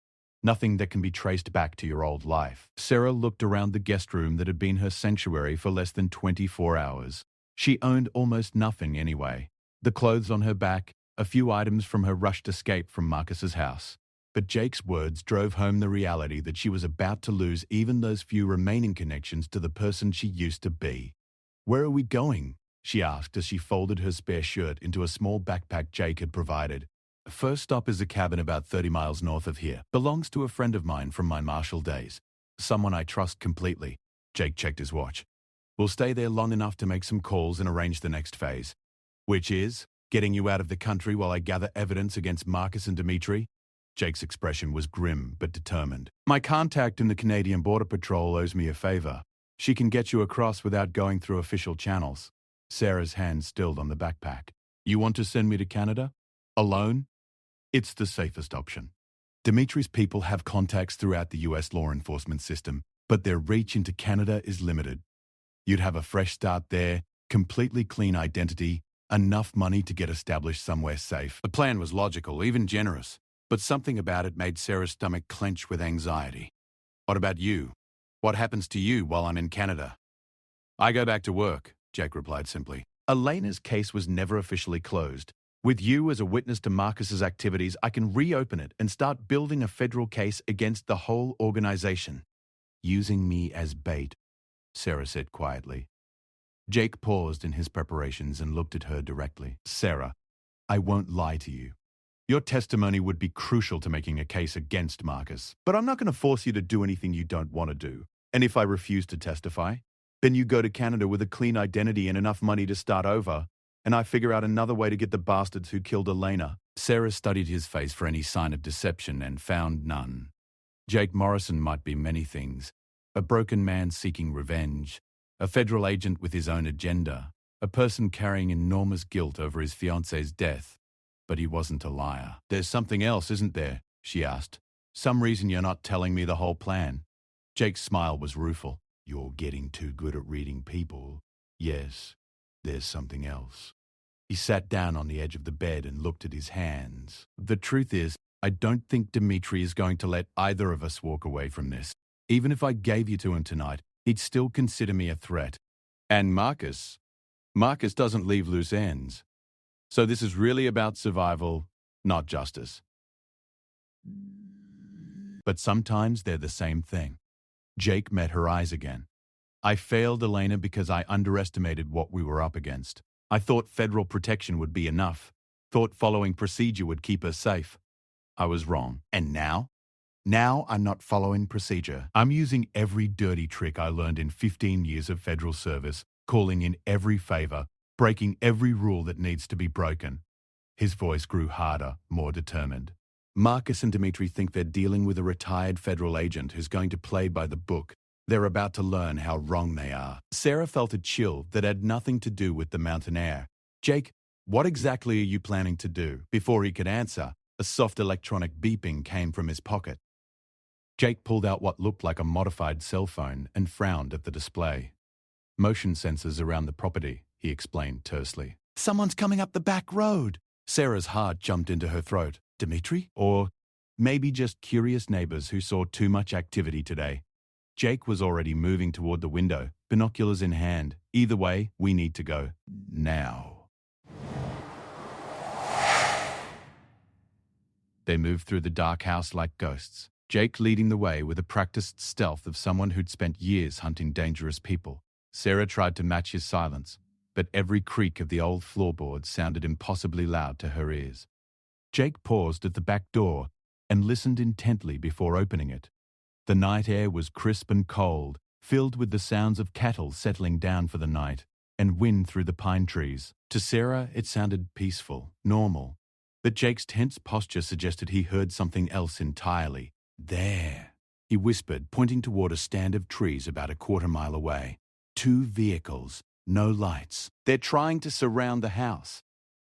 nothing that can be traced back to your old life. Sarah looked around the guest room that had been her sanctuary for less than 24 hours. She owned almost nothing anyway. The clothes on her back, a few items from her rushed escape from Marcus's house. But Jake's words drove home the reality that she was about to lose even those few remaining connections to the person she used to be. Where are we going? She asked as she folded her spare shirt into a small backpack Jake had provided. First stop is a cabin about 30 miles north of here. Belongs to a friend of mine from my marshal days. Someone I trust completely. Jake checked his watch. We'll stay there long enough to make some calls and arrange the next phase. Which is, getting you out of the country while I gather evidence against Marcus and Dmitry? Jake's expression was grim but determined. My contact in the Canadian Border Patrol owes me a favor. She can get you across without going through official channels. Sarah's hand stilled on the backpack. You want to send me to Canada? Alone? It's the safest option. Dimitri's people have contacts throughout the US law enforcement system, but their reach into Canada is limited. You'd have a fresh start there, completely clean identity, enough money to get established somewhere safe. The plan was logical, even generous, but something about it made Sarah's stomach clench with anxiety. What about you? What happens to you while I'm in Canada? I go back to work, Jake replied simply. Elena's case was never officially closed. With you as a witness to Marcus's activities, I can reopen it and start building a federal case against the whole organization. Using me as bait, Sarah said quietly. Jake paused in his preparations and looked at her directly. Sarah, I won't lie to you. Your testimony would be crucial to making a case against Marcus, but I'm not going to force you to do anything you don't want to do. And if I refuse to testify, then you go to Canada with a clean identity and enough money to start over, and I figure out another way to get the bastards who killed Elena. Sarah studied his face for any sign of deception and found none. Jake Morrison might be many things. A broken man seeking revenge, a federal agent with his own agenda, a person carrying enormous guilt over his fiancée's death. But he wasn't a liar. There's something else, isn't there? She asked. Some reason you're not telling me the whole plan. Jake's smile was rueful. You're getting too good at reading people. Yes, there's something else. He sat down on the edge of the bed and looked at his hands. The truth is, I don't think Dimitri is going to let either of us walk away from this. Even if I gave you to him tonight, he'd still consider me a threat. And Marcus doesn't leave loose ends. So this is really about survival, not justice. But sometimes they're the same thing. Jake met her eyes again. I failed Elena because I underestimated what we were up against. I thought federal protection would be enough. Thought following procedure would keep her safe. I was wrong. And now? Now I'm not following procedure. I'm using every dirty trick I learned in 15 years of federal service, calling in every favor, breaking every rule that needs to be broken. His voice grew harder, more determined. Marcus and Dimitri think they're dealing with a retired federal agent who's going to play by the book. They're about to learn how wrong they are. Sarah felt a chill that had nothing to do with the mountain air. Jake, what exactly are you planning to do? Before he could answer, a soft electronic beeping came from his pocket. Jake pulled out what looked like a modified cell phone and frowned at the display. Motion sensors around the property, he explained tersely. Someone's coming up the back road. Sarah's heart jumped into her throat. Dimitri? Or maybe just curious neighbors who saw too much activity today. Jake was already moving toward the window, binoculars in hand. Either way, we need to go. Now. They moved through the dark house like ghosts, Jake leading the way with the practiced stealth of someone who'd spent years hunting dangerous people. Sarah tried to match his silence, but every creak of the old floorboards sounded impossibly loud to her ears. Jake paused at the back door and listened intently before opening it. The night air was crisp and cold, filled with the sounds of cattle settling down for the night, and wind through the pine trees. To Sarah, it sounded peaceful, normal. But Jake's tense posture suggested he heard something else entirely. There, he whispered, pointing toward a stand of trees about a quarter-mile away. 2 vehicles, no lights. They're trying to surround the house.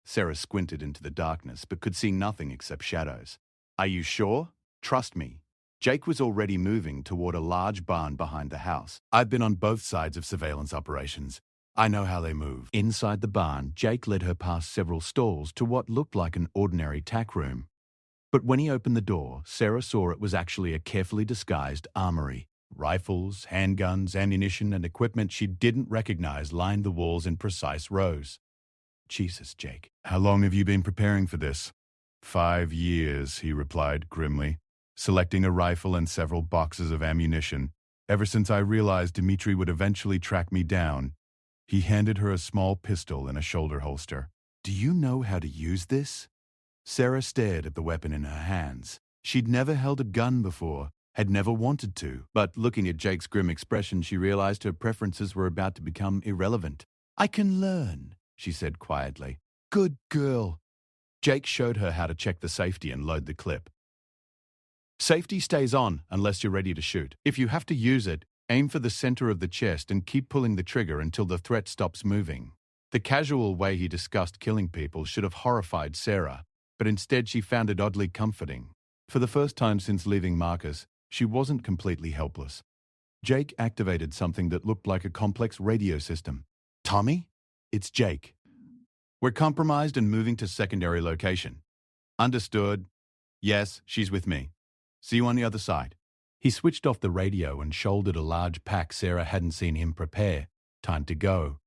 Sarah squinted into the darkness, but could see nothing except shadows. Are you sure? Trust me. Jake was already moving toward a large barn behind the house. I've been on both sides of surveillance operations. I know how they move. Inside the barn, Jake led her past several stalls to what looked like an ordinary tack room. But when he opened the door, Sarah saw it was actually a carefully disguised armory. Rifles, handguns, ammunition, and equipment she didn't recognize lined the walls in precise rows. Jesus, Jake. How long have you been preparing for this? 5 years, he replied grimly, selecting a rifle and several boxes of ammunition. Ever since I realized Dimitri would eventually track me down. He handed her a small pistol in a shoulder holster. Do you know how to use this? Sarah stared at the weapon in her hands. She'd never held a gun before, had never wanted to, but looking at Jake's grim expression, she realized her preferences were about to become irrelevant. I can learn, she said quietly. Good girl. Jake showed her how to check the safety and load the clip. Safety stays on unless you're ready to shoot. If you have to use it, aim for the center of the chest and keep pulling the trigger until the threat stops moving. The casual way he discussed killing people should have horrified Sarah, but instead she found it oddly comforting. For the first time since leaving Marcus, she wasn't completely helpless. Jake activated something that looked like a complex radio system. "Tommy? It's Jake. We're compromised and moving to secondary location." "Understood. Yes, she's with me. See you on the other side." He switched off the radio and shouldered a large pack Sarah hadn't seen him prepare. Time to go.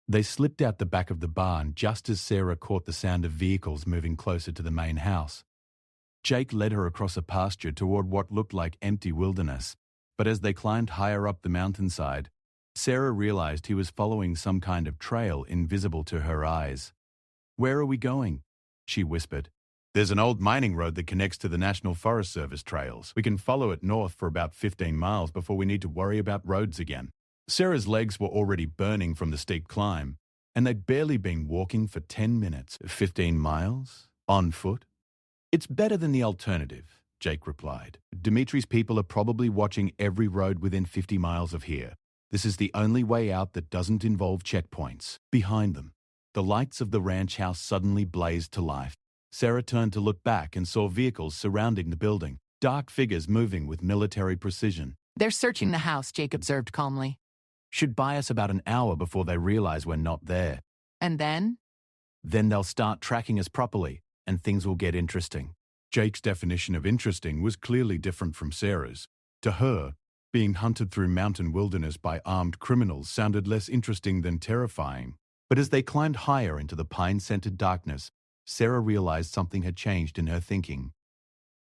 They slipped out the back of the barn just as Sarah caught the sound of vehicles moving closer to the main house. Jake led her across a pasture toward what looked like empty wilderness, but as they climbed higher up the mountainside, Sarah realized he was following some kind of trail invisible to her eyes. "Where are we going?" she whispered. "There's an old mining road that connects to the National Forest Service trails. We can follow it north for about 15 miles before we need to worry about roads again." Sarah's legs were already burning from the steep climb, and they'd barely been walking for 10 minutes. 15 miles? On foot? "It's better than the alternative," Jake replied. "Dimitri's people are probably watching every road within 50 miles of here. This is the only way out that doesn't involve checkpoints." Behind them, the lights of the ranch house suddenly blazed to life. Sarah turned to look back and saw vehicles surrounding the building, dark figures moving with military precision. "They're searching the house," Jake observed calmly. "Should buy us about an hour before they realize we're not there. "And then?" Then they'll start tracking us properly, and things will get interesting." Jake's definition of interesting was clearly different from Sarah's. To her, being hunted through mountain wilderness by armed criminals sounded less interesting than terrifying. But as they climbed higher into the pine-scented darkness, Sarah realized something had changed in her thinking.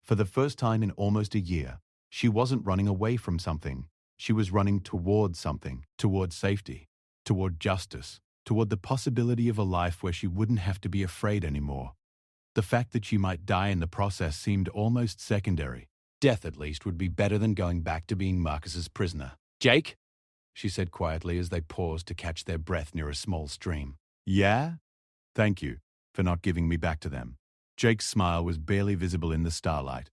For the first time in almost a year, she wasn't running away from something. She was running towards something, toward safety, toward justice, toward the possibility of a life where she wouldn't have to be afraid anymore. The fact that she might die in the process seemed almost secondary. Death, at least, would be better than going back to being Marcus's prisoner. "Jake?" she said quietly as they paused to catch their breath near a small stream. "Yeah? Thank you for not giving me back to them." Jake's smile was barely visible in the starlight.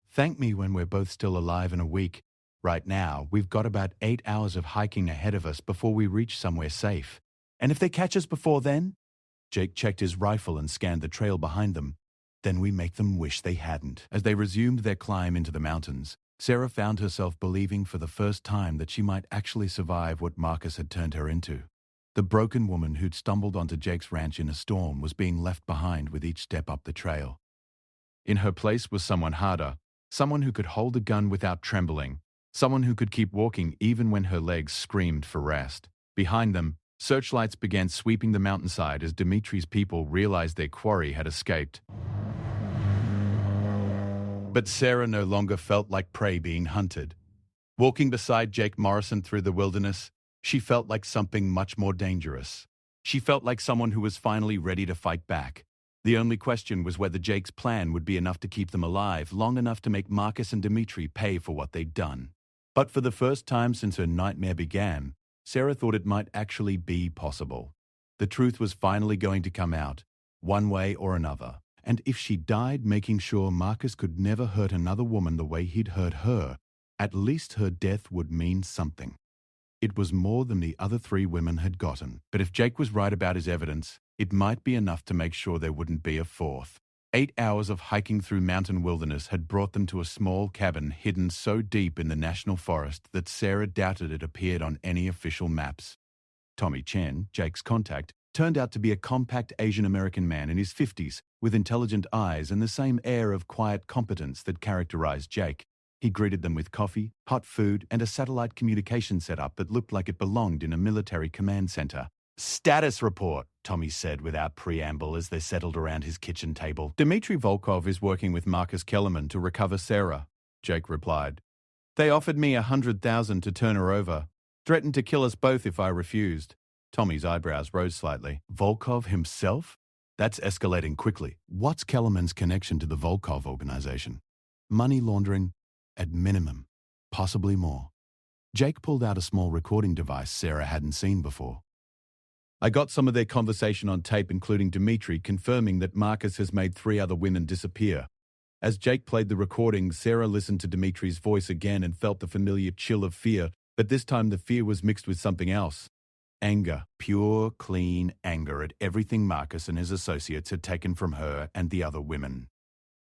"Thank me when we're both still alive and awake. Right now, we've got about 8 hours of hiking ahead of us before we reach somewhere safe. And if they catch us before then?" Jake checked his rifle and scanned the trail behind them. "Then we make them wish they hadn't." As they resumed their climb into the mountains, Sarah found herself believing for the first time that she might actually survive what Marcus had turned her into. The broken woman who'd stumbled onto Jake's ranch in a storm was being left behind with each step up the trail. In her place was someone harder, someone who could hold a gun without trembling, someone who could keep walking even when her legs screamed for rest. Behind them, searchlights began sweeping the mountainside as Dimitri's people realized their quarry had escaped. But Sarah no longer felt like prey being hunted. Walking beside Jake Morrison through the wilderness, she felt like something much more dangerous. She felt like someone who was finally ready to fight back. The only question was whether Jake's plan would be enough to keep them alive, long enough to make Marcus and Dimitri pay for what they'd done. But for the first time since her nightmare began, Sarah thought it might actually be possible. The truth was finally going to come out, one way or another. And if she died making sure Marcus could never hurt another woman the way he'd hurt her, at least her death would mean something. It was more than the other 3 women had gotten. But if Jake was right about his evidence, it might be enough to make sure there wouldn't be a 4th. 8 hours of hiking through mountain wilderness had brought them to a small cabin hidden so deep in the national forest that Sarah doubted it appeared on any official maps. Tommy Chen, Jake's contact, turned out to be a compact Asian-American man in his 50s with intelligent eyes and the same air of quiet competence that characterized Jake. He greeted them with coffee, hot food, and a satellite communication setup that looked like it belonged in a military command center. "Status report," Tommy said without preamble as they settled around his kitchen table. "Dmitri Volkov is working with Marcus Kellerman to recover Sarah," Jake replied. "They offered me $100,000 to turn her over. Threatened to kill us both if I refused." Tommy's eyebrows rose slightly. "Volkov himself? That's escalating quickly. What's Kellerman's connection to the Volkov organization? Money laundering? At minimum. Possibly more." Jake pulled out a small recording device Sarah hadn't seen before. "I got some of their conversation on tape, including Dimitri, confirming that Marcus has made 3 other women disappear." As Jake played the recording, Sarah listened to Dimitri's voice again and felt the familiar chill of fear, but this time the fear was mixed with something else. Anger, pure, clean anger at everything Marcus and his associates had taken from her and the other women.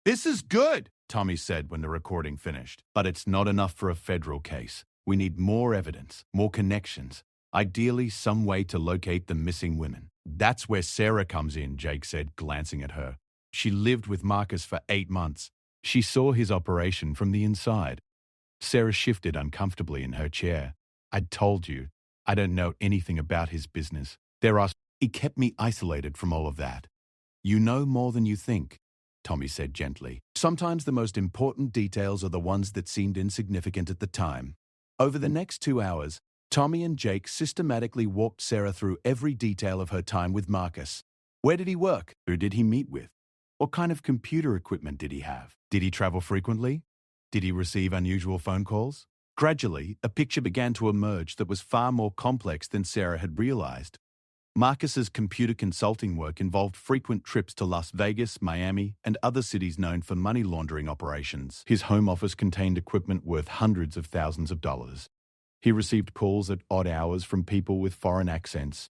"This is good," Tommy said when the recording finished. "But it's not enough for a federal case. We need more evidence, more connections. Ideally, some way to locate the missing women." "That's where Sarah comes in," Jake said, glancing at her. "She lived with Marcus for 8 months. She saw his operation from the inside." Sarah shifted uncomfortably in her chair. "I'd told you. I don't know anything about his business. He kept me isolated from all of that." "You know more than you think," Tommy said gently. "Sometimes the most important details are the ones that seemed insignificant at the time." Over the next 2 hours, Tommy and Jake systematically walked Sarah through every detail of her time with Marcus. Where did he work? Who did he meet with? What kind of computer equipment did he have? Did he travel frequently? Did he receive unusual phone calls? Gradually, a picture began to emerge that was far more complex than Sarah had realized. Marcus's computer consulting work involved frequent trips to Las Vegas, Miami, and other cities known for money laundering operations. His home office contained equipment worth hundreds of thousands of dollars. He received calls at odd hours from people with foreign accents,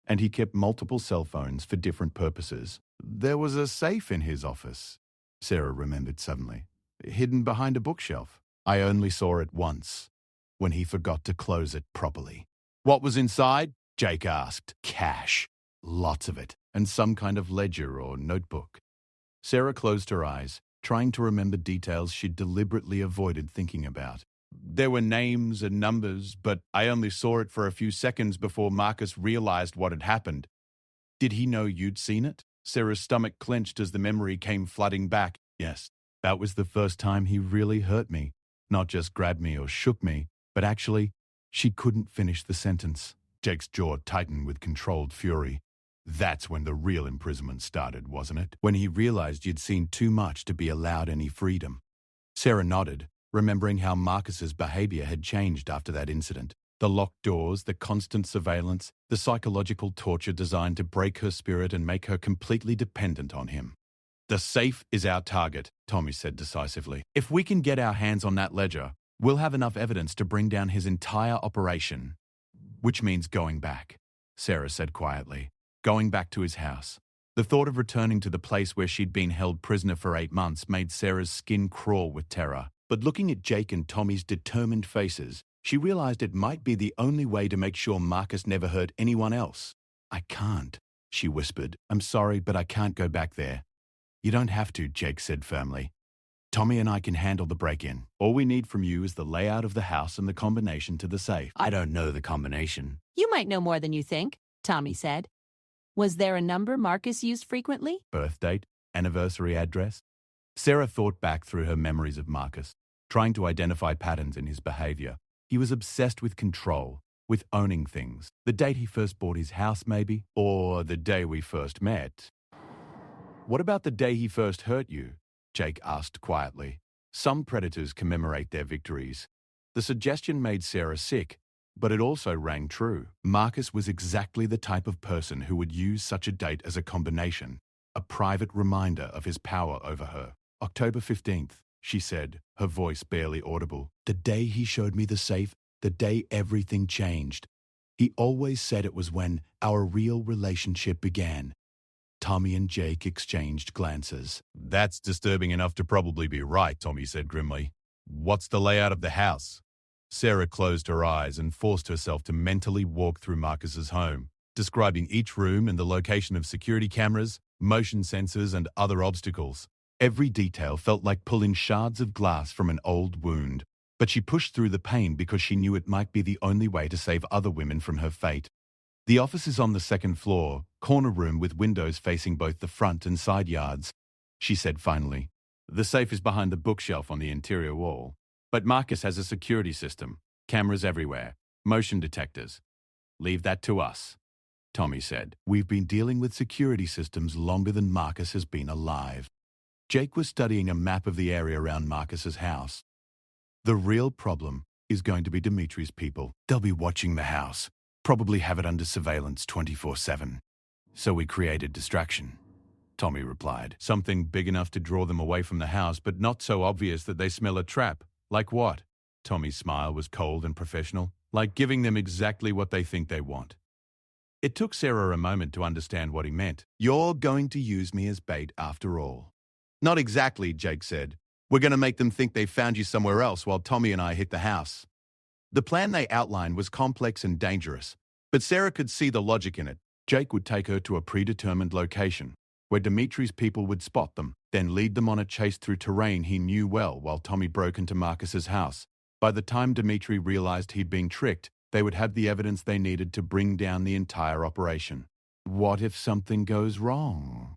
and he kept multiple cell phones for different purposes. There was a safe in his office, Sarah remembered suddenly, hidden behind a bookshelf. I only saw it once, when he forgot to close it properly. "What was inside?" Jake asked. "Cash. Lots of it, and some kind of ledger or notebook." Sarah closed her eyes, trying to remember details she'd deliberately avoided thinking about. "There were names and numbers, but I only saw it for a few seconds before Marcus realized what had happened." "Did he know you'd seen it?" Sarah's stomach clenched as the memory came flooding back. "Yes, that was the first time he really hurt me. Not just grabbed me or shook me, but actually, she couldn't finish the sentence." Jake's jaw tightened with controlled fury. "That's when the real imprisonment started, wasn't it? When he realized you'd seen too much to be allowed any freedom." Sarah nodded, remembering how Marcus's behavior had changed after that incident. The locked doors, the constant surveillance, the psychological torture designed to break her spirit and make her completely dependent on him. "The safe is our target," Tommy said decisively. "If we can get our hands on that ledger, we'll have enough evidence to bring down his entire operation." "Which means going back," Sarah said quietly. "Going back to his house." The thought of returning to the place where she'd been held prisoner for 8 months made Sarah's skin crawl with terror. But looking at Jake and Tommy's determined faces, she realized it might be the only way to make sure Marcus never hurt anyone else. "I can't," she whispered. "I'm sorry, but I can't go back there." "You don't have to," Jake said firmly. "Tommy and I can handle the break-in. All we need from you is the layout of the house and the combination to the safe." "I don't know the combination." You might know more than you think, Tommy said. "Was there a number Marcus used frequently?" "Birth date, anniversary address." Sarah thought back through her memories of Marcus, trying to identify patterns in his behavior. He was obsessed with control, with owning things. The date he first bought his house, maybe? Or the day we first met. "What about the day he first hurt you?" Jake asked quietly. Some predators commemorate their victories. The suggestion made Sarah sick, but it also rang true. Marcus was exactly the type of person who would use such a date as a combination, a private reminder of his power over her. "October 15th, she said, her voice barely audible. "The day he showed me the safe, the day everything changed. He always said it was when our real relationship began." Tommy and Jake exchanged glances. "That's disturbing enough to probably be right," Tommy said grimly. "What's the layout of the house?" Sarah closed her eyes and forced herself to mentally walk through Marcus's home, describing each room and the location of security cameras, motion sensors, and other obstacles. Every detail felt like pulling shards of glass from an old wound, but she pushed through the pain because she knew it might be the only way to save other women from her fate. "The office is on the second floor, corner room with windows facing both the front and side yards," she said finally. "The safe is behind the bookshelf on the interior wall. But Marcus has a security system, cameras everywhere, motion detectors. Leave that to us," Tommy said. "We've been dealing with security systems longer than Marcus has been alive." Jake was studying a map of the area around Marcus's house. "The real problem is going to be Dimitri's people. They'll be watching the house. Probably have it under surveillance 24/7. So we created distraction," Tommy replied. "Something big enough to draw them away from the house, but not so obvious that they smell a trap. Like what?" Tommy's smile was cold and professional. "Like giving them exactly what they think they want. It took Sarah a moment to understand what he meant. You're going to use me as bait after all. Not exactly, Jake said. We're going to make them think they found you somewhere else while Tommy and I hit the house. The plan they outlined was complex and dangerous, but Sarah could see the logic in it. Jake would take her to a predetermined location, where Dimitri's people would spot them, then lead them on a chase through terrain he knew well while Tommy broke into Marcus's house. By the time Dimitri realized he'd been tricked, they would have the evidence they needed to bring down the entire operation. What if something goes wrong?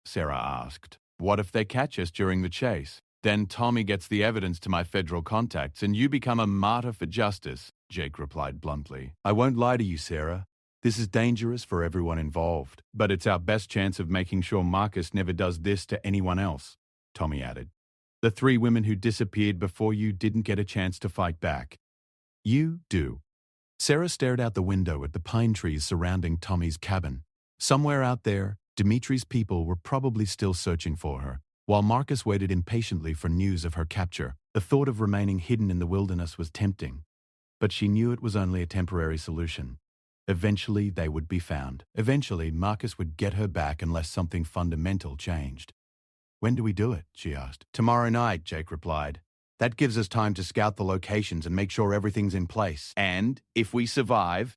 Sarah asked. What if they catch us during the chase? Then Tommy gets the evidence to my federal contacts and you become a martyr for justice, Jake replied bluntly. I won't lie to you, Sarah. This is dangerous for everyone involved, but it's our best chance of making sure Marcus never does this to anyone else, Tommy added. The 3 women who disappeared before you didn't get a chance to fight back. You do. Sarah stared out the window at the pine trees surrounding Tommy's cabin. Somewhere out there, Dimitri's people were probably still searching for her, while Marcus waited impatiently for news of her capture. The thought of remaining hidden in the wilderness was tempting, but she knew it was only a temporary solution. Eventually, they would be found. Eventually, Marcus would get her back unless something fundamental changed. When do we do it? She asked. Tomorrow night, Jake replied. That gives us time to scout the locations and make sure everything's in place. And if we survive,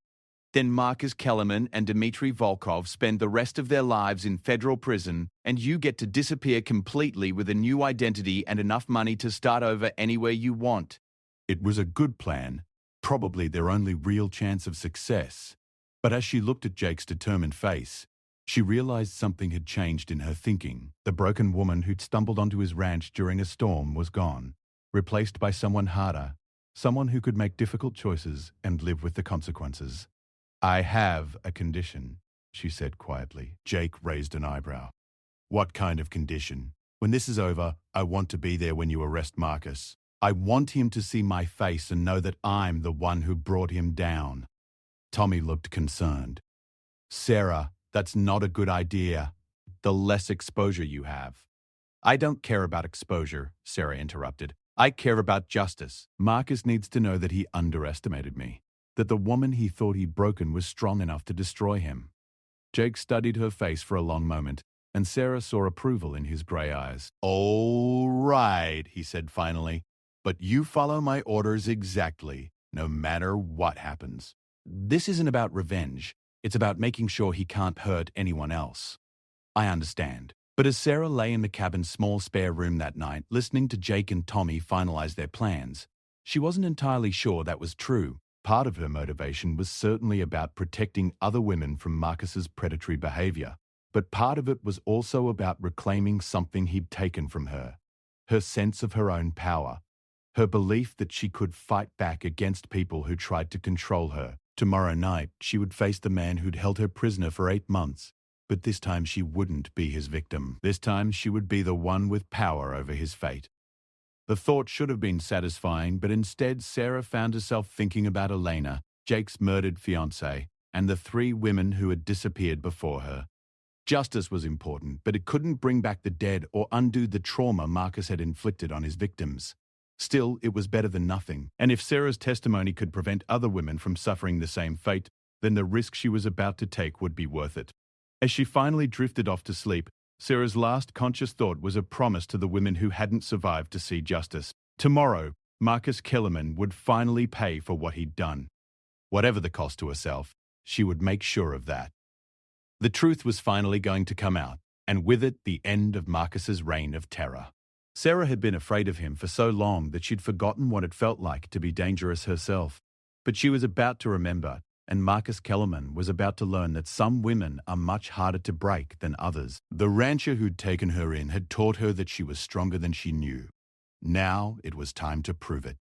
then Marcus Kellerman and Dmitri Volkov spend the rest of their lives in federal prison, and you get to disappear completely with a new identity and enough money to start over anywhere you want. It was a good plan, probably their only real chance of success. But as she looked at Jake's determined face, she realized something had changed in her thinking. The broken woman who'd stumbled onto his ranch during a storm was gone, replaced by someone harder, someone who could make difficult choices and live with the consequences. I have a condition, she said quietly. Jake raised an eyebrow. What kind of condition? When this is over, I want to be there when you arrest Marcus. I want him to see my face and know that I'm the one who brought him down. Tommy looked concerned. Sarah, that's not a good idea. The less exposure you have. I don't care about exposure, Sarah interrupted. I care about justice. Marcus needs to know that he underestimated me, that the woman he thought he'd broken was strong enough to destroy him. Jake studied her face for a long moment, and Sarah saw approval in his grey eyes. All right, he said finally, but you follow my orders exactly, no matter what happens. This isn't about revenge. It's about making sure he can't hurt anyone else. I understand. But as Sarah lay in the cabin's small spare room that night, listening to Jake and Tommy finalize their plans, she wasn't entirely sure that was true. Part of her motivation was certainly about protecting other women from Marcus's predatory behavior, but part of it was also about reclaiming something he'd taken from her, her sense of her own power, her belief that she could fight back against people who tried to control her. Tomorrow night, she would face the man who'd held her prisoner for 8 months, but this time she wouldn't be his victim. This time she would be the one with power over his fate. The thought should have been satisfying, but instead Sarah found herself thinking about Elena, Jake's murdered fiancée, and the 3 women who had disappeared before her. Justice was important, but it couldn't bring back the dead or undo the trauma Marcus had inflicted on his victims. Still, it was better than nothing, and if Sarah's testimony could prevent other women from suffering the same fate, then the risk she was about to take would be worth it. As she finally drifted off to sleep, Sarah's last conscious thought was a promise to the women who hadn't survived to see justice. Tomorrow, Marcus Kellerman would finally pay for what he'd done. Whatever the cost to herself, she would make sure of that. The truth was finally going to come out, and with it the end of Marcus's reign of terror. Sarah had been afraid of him for so long that she'd forgotten what it felt like to be dangerous herself. But she was about to remember, and Marcus Kellerman was about to learn that some women are much harder to break than others. The rancher who'd taken her in had taught her that she was stronger than she knew. Now it was time to prove it.